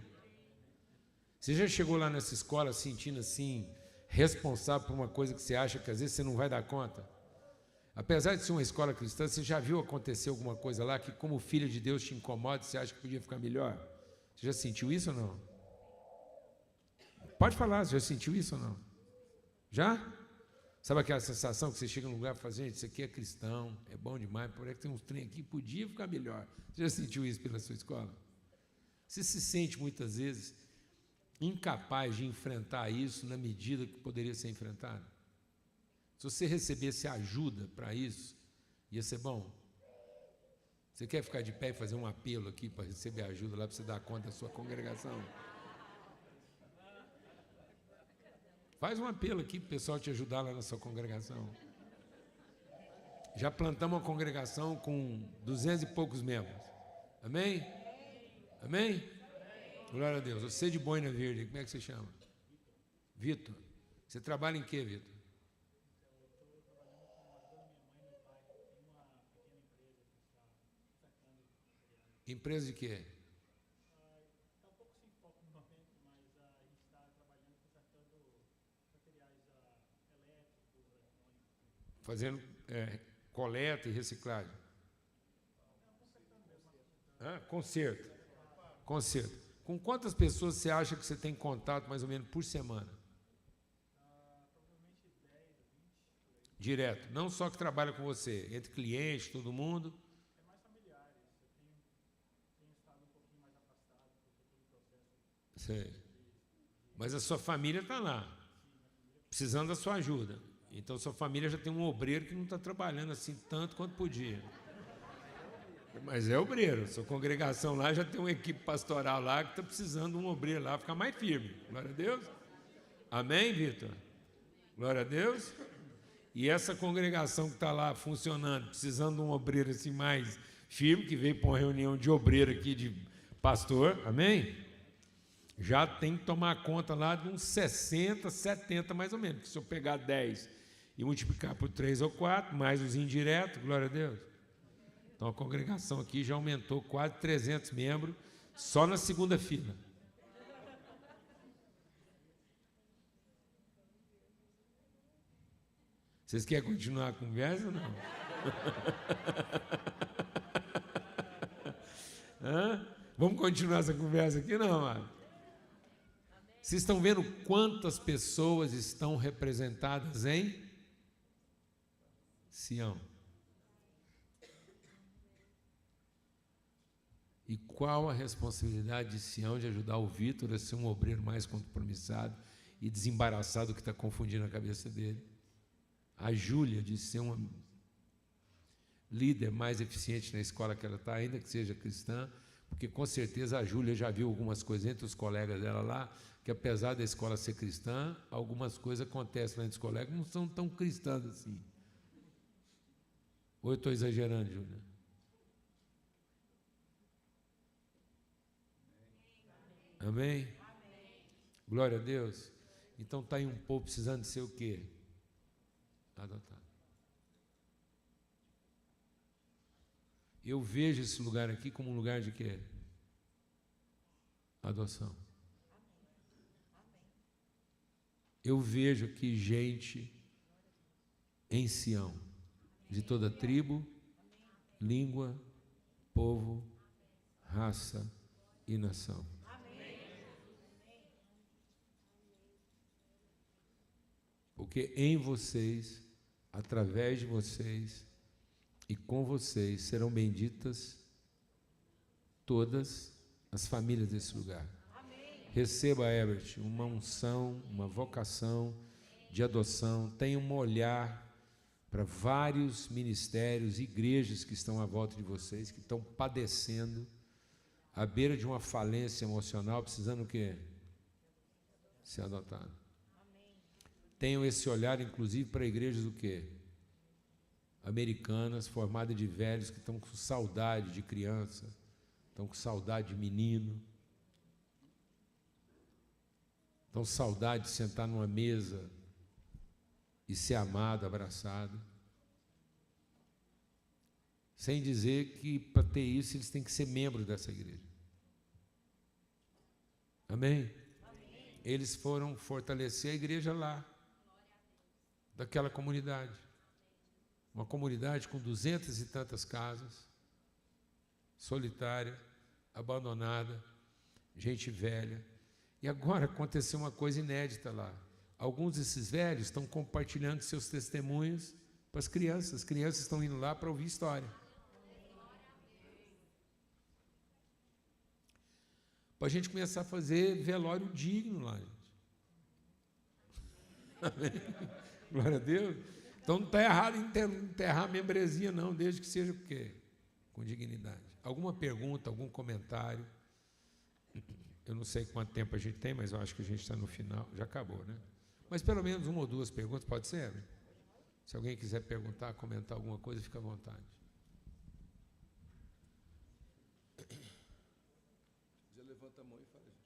Você já chegou lá nessa escola sentindo assim, responsável por uma coisa que você acha que às vezes você não vai dar conta? Apesar de ser uma escola cristã, você já viu acontecer alguma coisa lá que, como filho de Deus, te incomoda e você acha que podia ficar melhor? Você já sentiu isso ou não? Pode falar, você já sentiu isso ou não? Já? Sabe aquela sensação que você chega num lugar e fala, gente, isso aqui é cristão, é bom demais, parece que tem uns trem aqui, podia ficar melhor. Você já sentiu isso pela sua escola? Você se sente, muitas vezes, incapaz de enfrentar isso na medida que poderia ser enfrentado? Se você recebesse ajuda para isso, ia ser bom? Você quer ficar de pé e fazer um apelo aqui para receber ajuda lá para você dar conta da sua congregação? Faz um apelo aqui para o pessoal te ajudar lá na sua congregação. Já plantamos uma congregação com 200 e poucos membros. Amém? Amém? Glória a Deus. Você de Boina Verde, como é que você chama? Vitor. Você trabalha em quê, Vitor? Empresa de quê? Está um pouco sem foco no momento, mas a gente está trabalhando consertando materiais elétricos, eletrônicos. Fazendo coleta e reciclagem. Conserto. Conserto. Com quantas pessoas você acha que você tem contato, mais ou menos, por semana? Provavelmente 10, 20. Direto. Não só que trabalha com você, entre clientes, todo mundo. É mais familiares. Eu tenho estado um pouquinho mais afastado, porque todo o processo. Sei. Mas a sua família está lá, precisando da sua ajuda. Então, sua família já tem um obreiro que não está trabalhando assim tanto quanto podia. Mas é obreiro. Sua congregação lá já tem uma equipe pastoral lá que está precisando de um obreiro lá ficar mais firme. Glória a Deus. Amém, Vitor? Glória a Deus. E essa congregação que está lá funcionando, precisando de um obreiro assim mais firme, que veio para uma reunião de obreiro aqui, de pastor, amém? Já tem que tomar conta lá de uns 60, 70 mais ou menos. Porque se eu pegar 10 e multiplicar por 3 ou 4, mais os indiretos, glória a Deus. Então a congregação aqui já aumentou quase 300 membros só na segunda fila. Vocês querem continuar a conversa ou não? Vamos continuar essa conversa aqui, não, amado? Vocês estão vendo quantas pessoas estão representadas em Sião? E qual a responsabilidade de Sião de ajudar o Vitor a ser um obreiro mais compromissado e desembaraçado que está confundindo a cabeça dele? A Júlia de ser uma líder mais eficiente na escola que ela está, ainda que seja cristã, porque com certeza a Júlia já viu algumas coisas entre os colegas dela lá, que apesar da escola ser cristã, algumas coisas acontecem lá entre os colegas que não são tão cristãs assim. Ou eu estou exagerando, Júlia? Amém? Glória a Deus. Então está aí um povo precisando de ser o quê? Adotado. Eu vejo esse lugar aqui como um lugar de quê? Adoção. Eu vejo aqui gente em Sião, de toda tribo, língua, povo, raça e nação. Porque em vocês, através de vocês e com vocês serão benditas todas as famílias desse lugar. Amém. Receba, Herbert, uma unção, uma vocação de adoção. Tenha um olhar para vários ministérios, igrejas que estão à volta de vocês, que estão padecendo, à beira de uma falência emocional, precisando o quê? Ser adotado. Tenham esse olhar, inclusive, para igrejas o quê? Americanas, formadas de velhos que estão com saudade de criança, estão com saudade de menino, estão com saudade de sentar numa mesa e ser amado, abraçado. Sem dizer que, para ter isso, eles têm que ser membros dessa igreja. Amém? Amém. Eles foram fortalecer a igreja lá, daquela comunidade. Uma comunidade com 200 e tantas casas, solitária, abandonada, gente velha. E agora aconteceu uma coisa inédita lá. alguns desses velhos estão compartilhando seus testemunhos para as crianças estão indo lá para ouvir história. Para a gente começar a fazer velório digno lá, gente. Amém? Glória a Deus. Então não está errado enterrar a membresia, não, desde que seja o quê? Com dignidade. Alguma pergunta, algum comentário? Eu não sei quanto tempo a gente tem, mas eu acho que a gente está no final. Já acabou, né? Mas pelo menos uma ou duas perguntas, pode ser? Né? Se alguém quiser perguntar, comentar alguma coisa, fica à vontade. Já levanta a mão e fala, gente.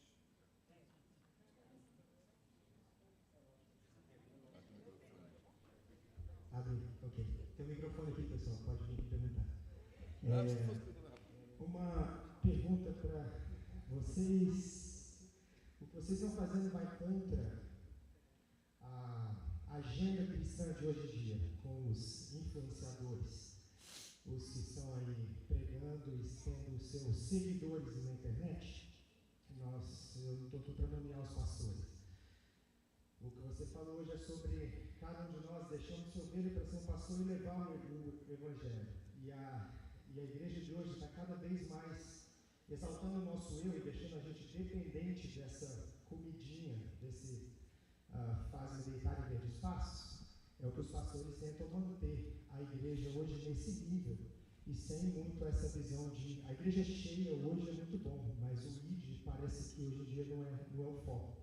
Abre, ok. Tem um microfone aqui, pessoal, pode vir perguntar. Uma pergunta para vocês. O que vocês estão fazendo vai contra a agenda cristã de hoje em dia, com os influenciadores, os que estão aí pregando e tendo seus seguidores na internet. Eu estou para nomear os pastores. O que você falou hoje é sobre cada um de nós deixando sua ovelha para ser um pastor e levar o Evangelho. E a igreja de hoje está cada vez mais exaltando o nosso eu e deixando a gente dependente dessa comidinha, desse faz-me deitar e ver espaços. É o que os pastores tentam manter a igreja hoje nesse nível e sem muito essa visão de a igreja cheia hoje é muito bom, mas o ID parece que hoje em dia não é o foco.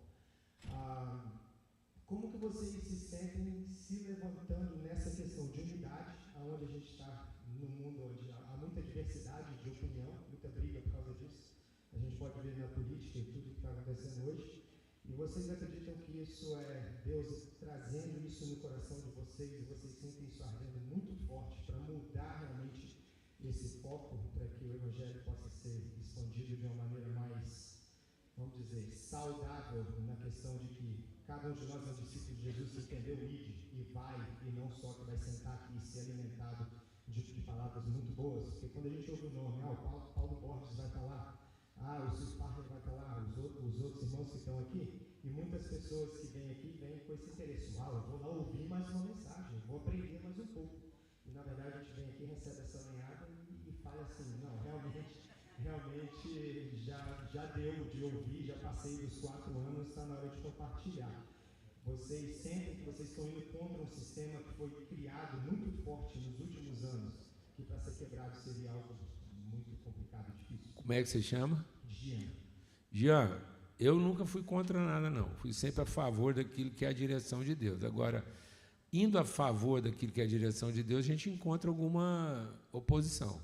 Como que vocês se sentem se levantando nessa questão de unidade, onde a gente está num mundo onde há muita diversidade de opinião, muita briga por causa disso, a gente pode ver na política e tudo que está acontecendo hoje, e vocês acreditam que isso é Deus trazendo isso no coração de vocês, e vocês sentem isso ardendo muito forte para mudar realmente esse foco, para que o Evangelho possa ser expandido de uma maneira mais, vamos dizer, saudável, na questão de que cada um de nós é um discípulo de Jesus, que entendeu o ID e vai, e não só que vai sentar aqui e ser alimentado de palavras muito boas, porque quando a gente ouve o nome, o Paulo Borges vai estar lá, o Sil Parker vai estar lá, os outros irmãos que estão aqui, e muitas pessoas que vêm aqui vêm com esse interesse, eu vou lá ouvir mais uma mensagem, vou aprender mais um pouco, e na verdade a gente vem aqui, recebe essa lenhada e fala assim, não, realmente já deu de ouvir, já passei dos 4 anos, está na hora de compartilhar. Vocês sentem que vocês estão indo contra um sistema que foi criado muito forte nos últimos anos, que para ser quebrado seria algo muito complicado e difícil. Como é que você chama? Jean. Jean, eu nunca fui contra nada, não. Fui sempre a favor daquilo que é a direção de Deus. Agora, indo a favor daquilo que é a direção de Deus, a gente encontra alguma oposição.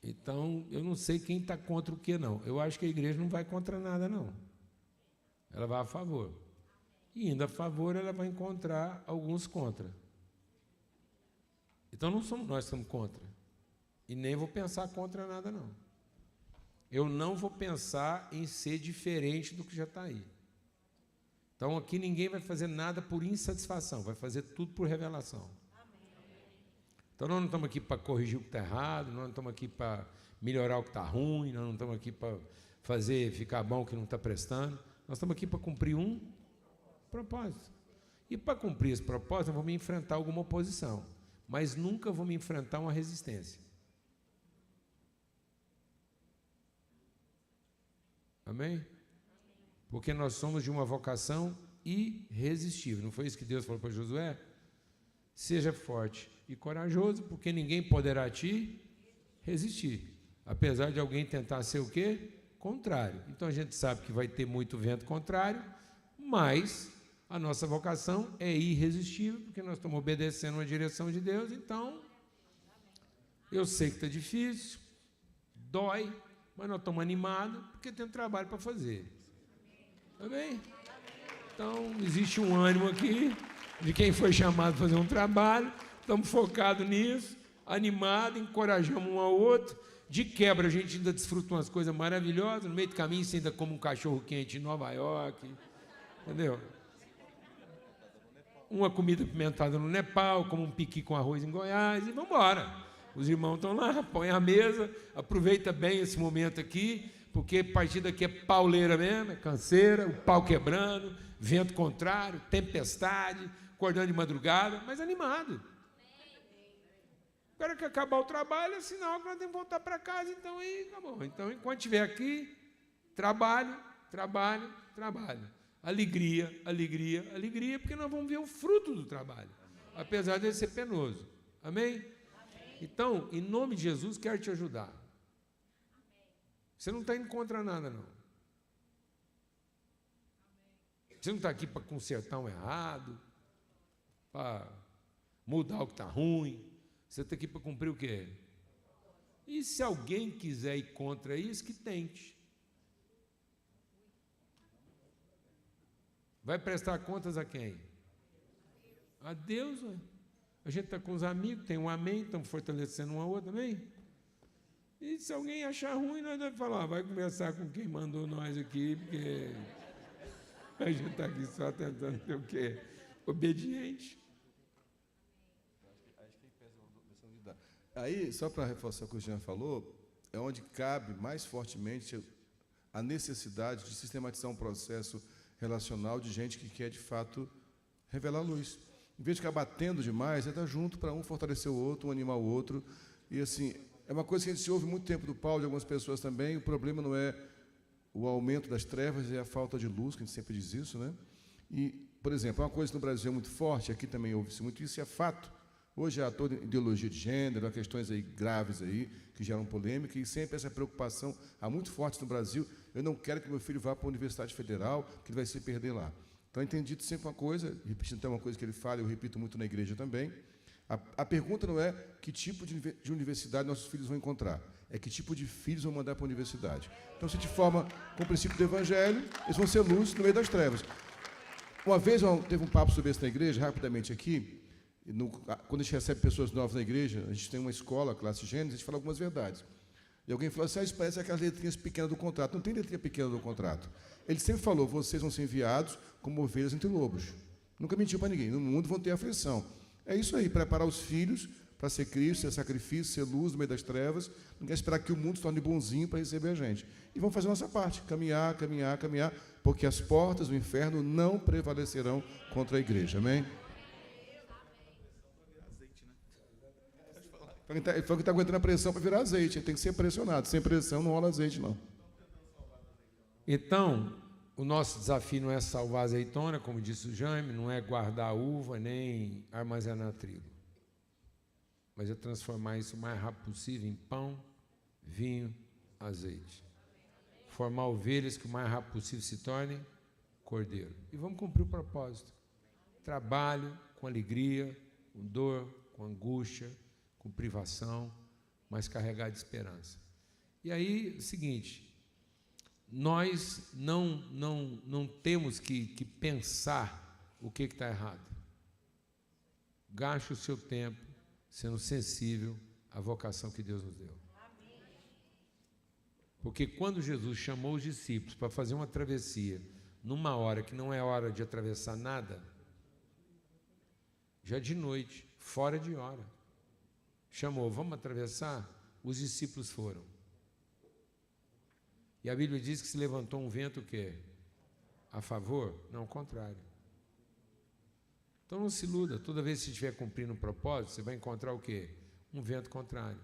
Então, eu não sei quem está contra o que, não. Eu acho que a igreja não vai contra nada, não. Ela vai a favor. E indo a favor, ela vai encontrar alguns contra. Então, não somos nós que estamos contra. E nem vou pensar contra nada, não. Eu não vou pensar em ser diferente do que já está aí. Então, aqui ninguém vai fazer nada por insatisfação, vai fazer tudo por revelação. Então, nós não estamos aqui para corrigir o que está errado, nós não estamos aqui para melhorar o que está ruim, nós não estamos aqui para fazer ficar bom o que não está prestando. Nós estamos aqui para cumprir um propósito. E para cumprir esse propósito, eu vou me enfrentar alguma oposição, mas nunca vou me enfrentar uma resistência. Amém? Porque nós somos de uma vocação irresistível. Não foi isso que Deus falou para Josué? Seja forte e corajoso, porque ninguém poderá te resistir. Apesar de alguém tentar ser o quê? Contrário. Então a gente sabe que vai ter muito vento contrário, mas a nossa vocação é irresistível, porque nós estamos obedecendo uma direção de Deus. Então, eu sei que está difícil, dói, mas nós estamos animados, porque tem um trabalho para fazer. Amém? Então, existe um ânimo aqui de quem foi chamado a fazer um trabalho, estamos focados nisso, animados, encorajamos um ao outro. De quebra, a gente ainda desfruta umas coisas maravilhosas, no meio do caminho você ainda come um cachorro quente em Nova York, entendeu? Uma comida pimentada no Nepal, como um piqui com arroz em Goiás, e vamos embora. Os irmãos estão lá, põem a mesa, aproveita bem esse momento aqui, porque a partir daqui é pauleira mesmo, é canseira, o pau quebrando, vento contrário, tempestade, acordando de madrugada, mas animado. Agora que acabar o trabalho, é sinal que nós temos que voltar para casa, então aí acabou. Então, enquanto estiver aqui, trabalho, trabalho, trabalho. Alegria, alegria, alegria, porque nós vamos ver o fruto do trabalho, apesar de ele ser penoso. Amém? Então, em nome de Jesus, quero te ajudar. Você não está indo contra nada, não. Você não está aqui para consertar um errado, para mudar o que está ruim. Você está aqui para cumprir o quê? E se alguém quiser ir contra isso, que tente. Vai prestar contas a quem? A Deus, ué. A gente está com os amigos, tem um amém, estamos fortalecendo um ao outro, amém? E se alguém achar ruim, nós vamos falar, vai conversar com quem mandou nós aqui, porque a gente está aqui só tentando ter o quê? Obediente. Aí, só para reforçar o que o Jean falou, é onde cabe mais fortemente a necessidade de sistematizar um processo relacional de gente que quer, de fato, revelar a luz. Em vez de ficar batendo demais, é estar junto para um fortalecer o outro, um animar o outro. E, assim, é uma coisa que a gente se ouve muito tempo do Paulo, de algumas pessoas também. O problema não é o aumento das trevas, é a falta de luz, que a gente sempre diz isso, né? E, por exemplo, uma coisa que no Brasil é muito forte, aqui também ouve-se muito isso, é fato. Hoje há toda ideologia de gênero, há questões aí graves aí, que geram polêmica, e sempre essa preocupação há muito forte no Brasil. Eu não quero que meu filho vá para a Universidade Federal, que ele vai se perder lá. Então, eu tenho dito sempre uma coisa, repetindo até uma coisa que ele fala, eu repito muito na igreja também. A pergunta não é que tipo de universidade nossos filhos vão encontrar, é que tipo de filhos vão mandar para a universidade. Então, se a gente forma com o princípio do Evangelho, eles vão ser luz no meio das trevas. Uma vez teve um papo sobre isso na igreja, rapidamente aqui. Quando a gente recebe pessoas novas na igreja, a gente tem uma escola, classe Gênesis, a gente fala algumas verdades. E alguém falou assim, isso parece aquelas letrinhas pequenas do contrato. Não tem letrinha pequena do contrato. Ele sempre falou, vocês vão ser enviados como ovelhas entre lobos. Nunca mentiu para ninguém. No mundo vão ter aflição. É isso aí, preparar os filhos para ser Cristo, ser sacrifício, ser luz no meio das trevas. Não quer esperar que o mundo se torne bonzinho para receber a gente. E vamos fazer a nossa parte, caminhar, caminhar, caminhar, porque as portas do inferno não prevalecerão contra a igreja. Amém? Ele falou que está aguentando a pressão para virar azeite. Ele tem que ser pressionado. Sem pressão não rola azeite, não. Então, o nosso desafio não é salvar a azeitona, como disse o Jaime, não é guardar a uva, nem armazenar trigo. Mas é transformar isso o mais rápido possível em pão, vinho, azeite. Formar ovelhas que o mais rápido possível se tornem cordeiro. E vamos cumprir o propósito. Trabalho com alegria, com dor, com angústia, com privação, mas carregado de esperança. E aí, é o seguinte, nós não temos que pensar o que está errado. Gaste o seu tempo sendo sensível à vocação que Deus nos deu. Porque quando Jesus chamou os discípulos para fazer uma travessia, numa hora que não é hora de atravessar nada, já de noite, fora de hora, chamou, vamos atravessar? Os discípulos foram. E a Bíblia diz que se levantou um vento o quê? A favor? Não, ao contrário. Então não se iluda, toda vez que você estiver cumprindo um propósito, você vai encontrar o quê? Um vento contrário.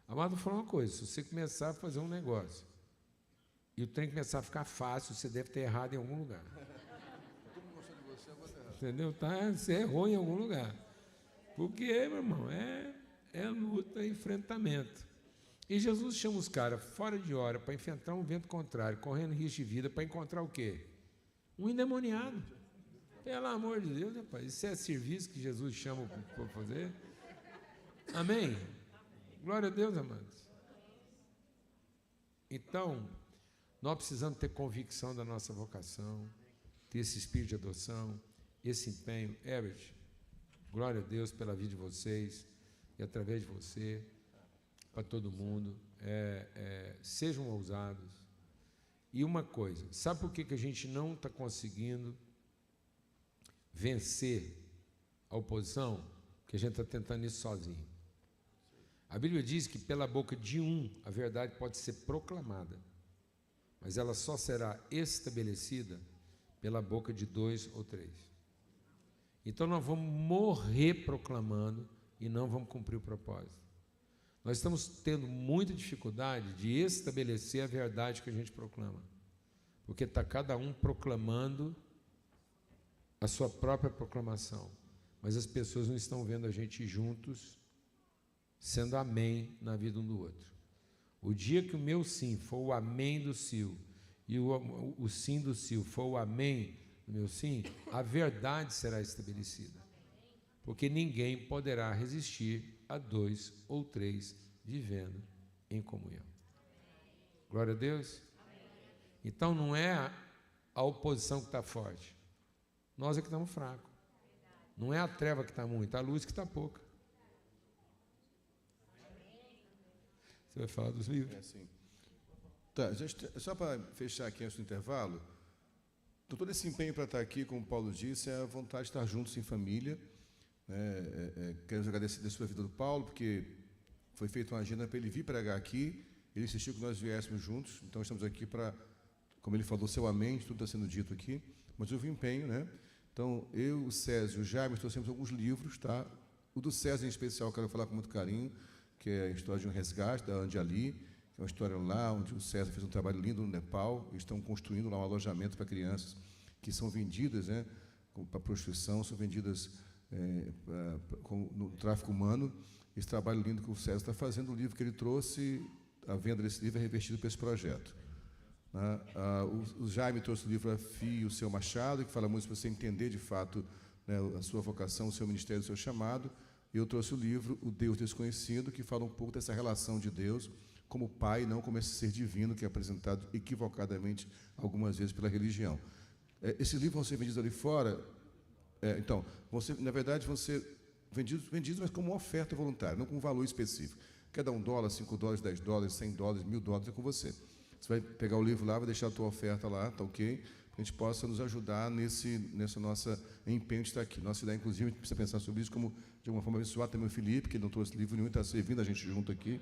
Amado, vou falar uma coisa, se você começar a fazer um negócio e o trem começar a ficar fácil, você deve ter errado em algum lugar. Entendeu? Você errou em algum lugar. Porque, meu irmão, é luta, é enfrentamento. E Jesus chama os caras fora de hora para enfrentar um vento contrário, correndo risco de vida, para encontrar o quê? Um endemoniado. Pelo amor de Deus, rapaz, isso é serviço que Jesus chama para fazer? Amém? Glória a Deus, amados. Então, nós precisamos ter convicção da nossa vocação, ter esse espírito de adoção, esse empenho. Herbert, glória a Deus pela vida de vocês e através de você, para todo mundo. Sejam ousados. E uma coisa, sabe por que a gente não está conseguindo vencer a oposição? Porque a gente está tentando isso sozinho. A Bíblia diz que pela boca de um a verdade pode ser proclamada. mas ela só será estabelecida pela boca de 2 ou 3. Então nós vamos morrer proclamando e não vamos cumprir o propósito. Nós estamos tendo muita dificuldade de estabelecer a verdade que a gente proclama, porque está cada um proclamando a sua própria proclamação, mas as pessoas não estão vendo a gente juntos, sendo amém na vida um do outro. O dia que o meu sim for o amém do Sil, e o sim do Sil for o amém do meu sim, a verdade será estabelecida, porque ninguém poderá resistir a 2 ou 3 vivendo em comunhão. Glória a Deus. Então não é a oposição que está forte, nós é que estamos fracos. Não é a treva que está muito, é a luz que está pouca. Você vai falar dos livros? Sim. Tá, só para fechar aqui antes do intervalo, todo esse empenho para estar aqui, como o Paulo disse, é a vontade de estar juntos em família. Quero agradecer da sua vida do Paulo, porque foi feita uma agenda para ele vir pregar aqui, ele insistiu que nós viéssemos juntos, então estamos aqui para, como ele falou, seu amém, tudo está sendo dito aqui, mas houve empenho, né? Então, eu, o César e o Jaime trouxemos alguns livros, tá? O do César, em especial, quero falar com muito carinho, que é a história de um resgate da Anjali, que é uma história lá onde o César fez um trabalho lindo no Nepal, eles estão construindo lá um alojamento para crianças que são vendidas, né, para prostituição, são vendidas no tráfico humano. Esse trabalho lindo que o César está fazendo, o livro que ele trouxe, a venda desse livro é revertido para esse projeto. O Jaime trouxe o livro Afie o Seu Machado, que fala muito para você entender, de fato, né, a sua vocação, o seu ministério, o seu chamado. E eu trouxe o livro O Deus Desconhecido, que fala um pouco dessa relação de Deus como Pai, não como esse ser divino que é apresentado equivocadamente algumas vezes pela religião. Esses livros vão ser vendidos ali fora, então, na verdade, vão ser vendidos, mas como uma oferta voluntária, não com um valor específico. Quer dar $1, $5, $10, $100, $1.000, é com você. Você vai pegar o livro lá, vai deixar a tua oferta lá, tá ok? Para a gente possa nos ajudar nessa nossa empenho de estar aqui. Nossa ideia, inclusive, a gente precisa pensar sobre isso, como, de alguma forma, abençoar também o Felipe, que ele não trouxe livro nenhum, está servindo a gente junto aqui.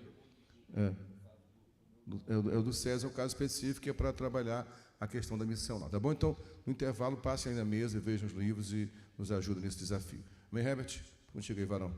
O do César é o caso específico, que é para trabalhar a questão da missão lá. Tá bom? Então, no intervalo, passem aí na mesa, vejam os livros e nos ajudem nesse desafio. Amém, Herbert? Contigo aí, varão.